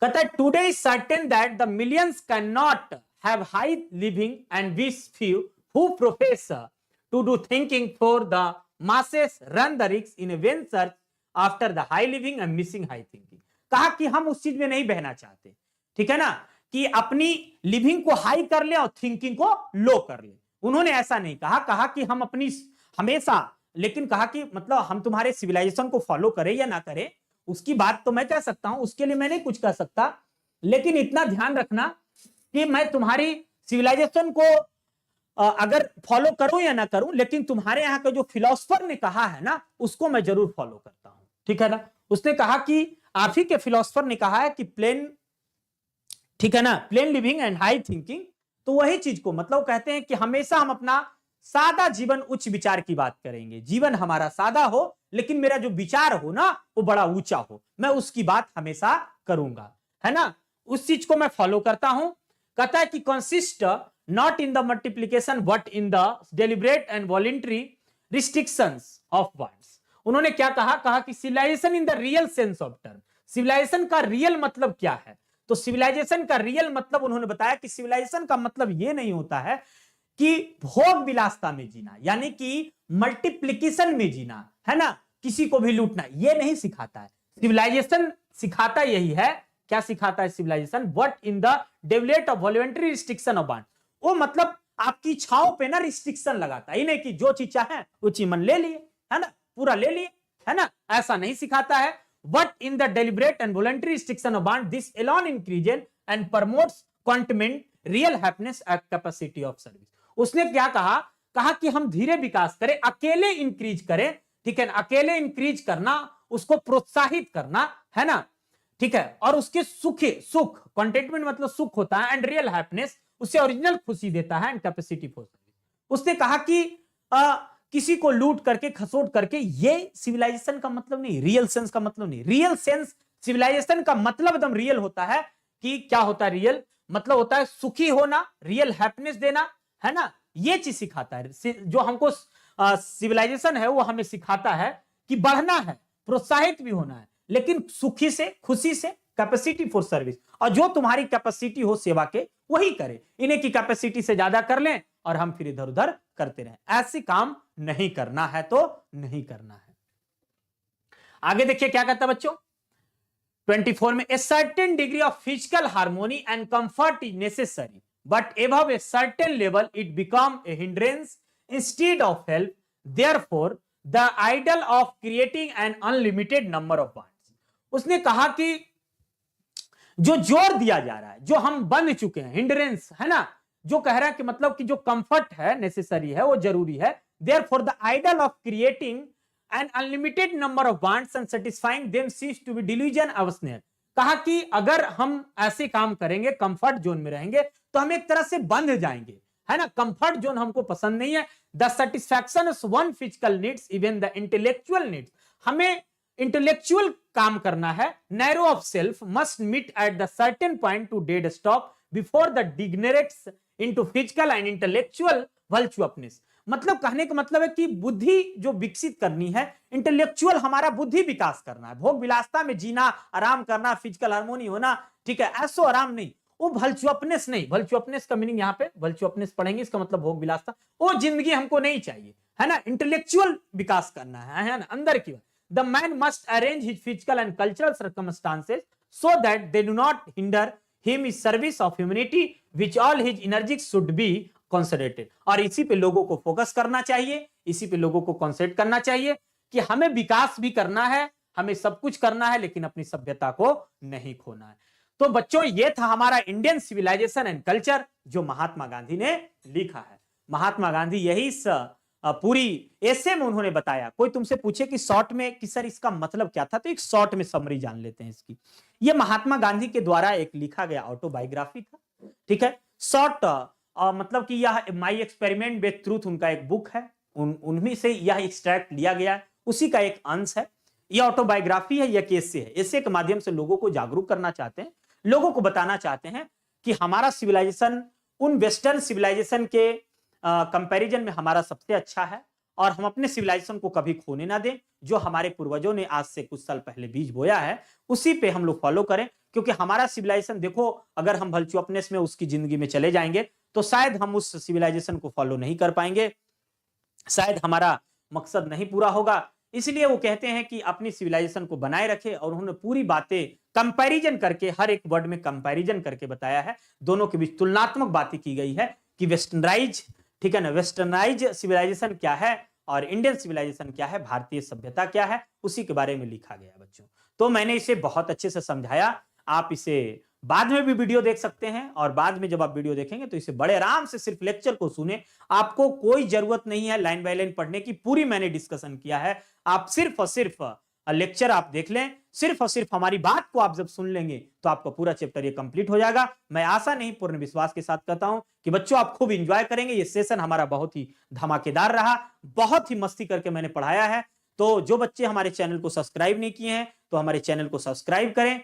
S1: कहता है today is certain that the millions can not have high living and wish few who profess to do thinking for the masses run the risk in a vain search after the high living and missing high thinking। कहा कि हम उस चीज में नहीं बहना चाहते, ठीक है ना, कि अपनी लिविंग को हाई कर ले और थिंकिंग को लो कर ले। उन्होंने ऐसा नहीं कहा, कहा कि हम अपनी हमेशा, लेकिन कहा कि मतलब हम तुम्हारे सिविलाइजेशन को फॉलो करें या ना करें, उसकी बात तो मैं कह सकता हूं, उसके लिए मैं नहीं कुछ कह सकता, लेकिन इतना ध्यान रखना कि मैं तुम्हारी सिविलाइजेशन को अगर फॉलो करूं या ना करूं, लेकिन तुम्हारे यहां का जो फिलोसफर ने कहा है ना, उसको मैं जरूर फॉलो करता हूं, ठीक है ना। उसने कहा कि आप ही के फिलोसफर ने कहा है कि प्लेन, ठीक है ना, plane living and high thinking, तो वही चीज को मतलब कहते हैं कि हमेशा हम अपना सादा जीवन उच्च विचार की बात करेंगे। जीवन हमारा सादा हो, लेकिन मेरा जो विचार हो ना वो बड़ा ऊंचा हो, मैं उसकी बात हमेशा करूंगा, है ना, उस चीज को मैं फॉलो करता हूं। कहता है कि consist not in the multiplication but in the deliberate and voluntary restrictions of words। उन्होंने क्या कहा, कहा कि civilization in the real sense of term, civilization का रियल मतलब क्या है? तो सिविलाइजेशन का रियल मतलब उन्होंने बताया कि सिविलाइजेशन का मतलब ये नहीं होता है कि भोग विलासता में जीना, यानी कि मल्टीप्लिकेशन में जीना, है ना, किसी को भी लूटना, ये नहीं सिखाता है। सिविलाइजेशन सिखाता यही है, क्या सिखाता है civilization? What in the develop of voluntary restriction of want, वो मतलब आपकी इच्छाओं पे ना रिस्ट्रिक्शन लगाता है, इन्हें कि जो चीज चाहे वो चीज मन ले लिए, है ना, पूरा ले लिए, है ना, ऐसा नहीं सिखाता है। But in the deliberate and voluntary restriction of bond, this alone increases and promotes contentment, real happiness and capacity of service. उसने क्या कहा? कहा कि हम धीरे विकास करें, अकेले इंक्रीज करें, ठीक है ना, अकेले इंक्रीज करना, उसको प्रोत्साहित करना, है ना, ठीक है, और उसके सुख कंटेंटमेंट मतलब सुख होता है, एंड रियल हैप्पीनेस उसे ओरिजिनल खुशी देता है, एंड कैपेसिटी फॉर सर्विस। उसने कहा कि किसी को लूट करके खसोट करके, ये सिविलाइजेशन का मतलब नहीं, रियल सेंस का मतलब नहीं। रियल सेंस सिविलाइजेशन का मतलब एकदम रियल होता है कि क्या होता है रियल मतलब होता है सुखी होना, रियल हैप्पीनेस देना, है ना, ये चीज सिखाता है। जो हमको सिविलाइजेशन है वो हमें सिखाता है कि बढ़ना है, प्रोत्साहित भी होना है, लेकिन सुखी से, खुशी से, कैपेसिटी फॉर सर्विस, और जो तुम्हारी कैपेसिटी हो सेवा के वही करे, इन्हें की कैपेसिटी से ज्यादा कर लें और हम फिर इधर उधर करते रहें, ऐसे काम नहीं करना है, तो नहीं करना है। आगे देखिए क्या कहता है बच्चों 24 में, a certain degree of physical harmony and comfort is necessary, but above a certain level it become a hindrance instead of help, therefore the ideal of creating an unlimited number of bonds. उसने कहा कि जो जोर दिया जा रहा है, जो हम बंध चुके हैं, हिंड्रेंस, है ना, जो कह रहा है कि मतलब कि जो कंफर्ट है, नेसेसरी है, वो जरूरी है, therefore the ideal of creating an unlimited number of bonds and satisfying them cease to be delusion अवसर। कहा कि अगर हम ऐसे काम करेंगे, कंफर्ट जोन में रहेंगे, तो हम एक तरह से बंध जाएंगे, है ना, कंफर्ट जोन हमको पसंद नहीं है। The satisfaction of one physical needs even the intellectual needs, हमें इंटेलेक्चुअल काम करना है, narrow of self must meet at the certain point to dead stop before the degenerates into physical and intellectual voluptuousness. मतलब कहने का मतलब है कि बुद्धि जो विकसित करनी है, इंटेलेक्चुअल हमारा बुद्धि विकास करना है, भोग विलासता में जीना, आराम करना, फिजिकल हार्मोनी होना, ठीक है, ऐसो आराम नहीं, वो वर्चुअपनेस नहीं। वर्चुअपनेस का मीनिंग यहाँ पे वर्चुअपनेस पढ़ेंगे, इसका मतलब भोग विलासता, वो जिंदगी हमको नहीं चाहिए, है ना, इंटेलेक्चुअल विकास करना है ना, अंदर की। The man must arrange his physical and cultural circumstances so that they do not hinder him is service of humanity which all his energy should be concentrated. और इसी पे लोगों को फोकस करना चाहिए, इसी पे लोगों को कॉन्सेंट्रेट करना चाहिए कि हमें विकास भी करना है, हमें सब कुछ करना है, लेकिन अपनी सभ्यता को नहीं खोना है। तो बच्चों ये था हमारा इंडियन सिविलाइजेशन एंड कल्चर, जो महात्मा गांधी ने लिखा है। महात्मा गांधी यही पूरी ऐसे में उन्होंने बताया। कोई तुमसे पूछे कि शॉर्ट में कि सर इसका मतलब क्या था, तो एक शॉर्ट में समरी जान लेते हैं इसकी। ये महात्मा गांधी के द्वारा एक लिखा गया ऑटोबायोग्राफी था, ठीक है, शॉर्ट मतलब कि यह माई एक्सपेरिमेंट विद ट्रूथ उनका एक बुक है, उनमें से यह एक्सट्रैक्ट लिया गया है, उसी का एक अंश है। यह ऑटोबायोग्राफी है, यह एसे है। एसे के माध्यम से लोगों को जागरूक करना चाहते हैं, लोगों को बताना चाहते हैं कि हमारा सिविलाइजेशन उन वेस्टर्न सिविलाइजेशन के कंपैरिजन में हमारा सबसे अच्छा है, और हम अपने सिविलाइजेशन को कभी खोने ना दें। जो हमारे पूर्वजों ने आज से कुछ साल पहले बीज बोया है, उसी पे हम लोग फॉलो करें, क्योंकि हमारा सिविलाइजेशन देखो, अगर हम वर्चुअपनेस में उसकी जिंदगी में चले जाएंगे तो शायद हम उस सिविलाइजेशन को फॉलो नहीं कर पाएंगे, शायद हमारा मकसद नहीं पूरा होगा। इसलिए वो कहते हैं कि अपनी सिविलाइजेशन को बनाए रखे, और उन्होंने पूरी बातें कंपैरिजन करके, हर एक वर्ड में कंपैरिजन करके बताया है, दोनों के बीच तुलनात्मक बातें की गई है कि वेस्टर्नाइज, ठीक है ना, वेस्टर्नाइज सिविलाइजेशन क्या है और इंडियन सिविलाइजेशन क्या है, भारतीय सभ्यता क्या है, उसी के बारे में लिखा गया बच्चों। तो मैंने इसे बहुत अच्छे से समझाया, आप इसे बाद में भी वीडियो देख सकते हैं, और बाद में जब आप वीडियो देखेंगे तो इसे बड़े आराम से सिर्फ लेक्चर को सुने, आपको कोई जरूरत नहीं है लाइन बाय लाइन पढ़ने की, पूरी मैंने डिस्कशन किया है। आप सिर्फ और सिर्फ लेक्चर आप देख लें, सिर्फ और सिर्फ हमारी बात को आप जब सुन लेंगे तो आपका पूरा चैप्टर ये कंप्लीट हो जाएगा। मैं आशा नहीं पूर्ण विश्वास के साथ कहता हूं कि बच्चों आप खूब एंजॉय करेंगे। ये सेशन हमारा बहुत ही धमाकेदार रहा, बहुत ही मस्ती करके मैंने पढ़ाया है। तो जो बच्चे हमारे चैनल को सब्सक्राइब नहीं किए हैं तो हमारे चैनल को सब्सक्राइब करें,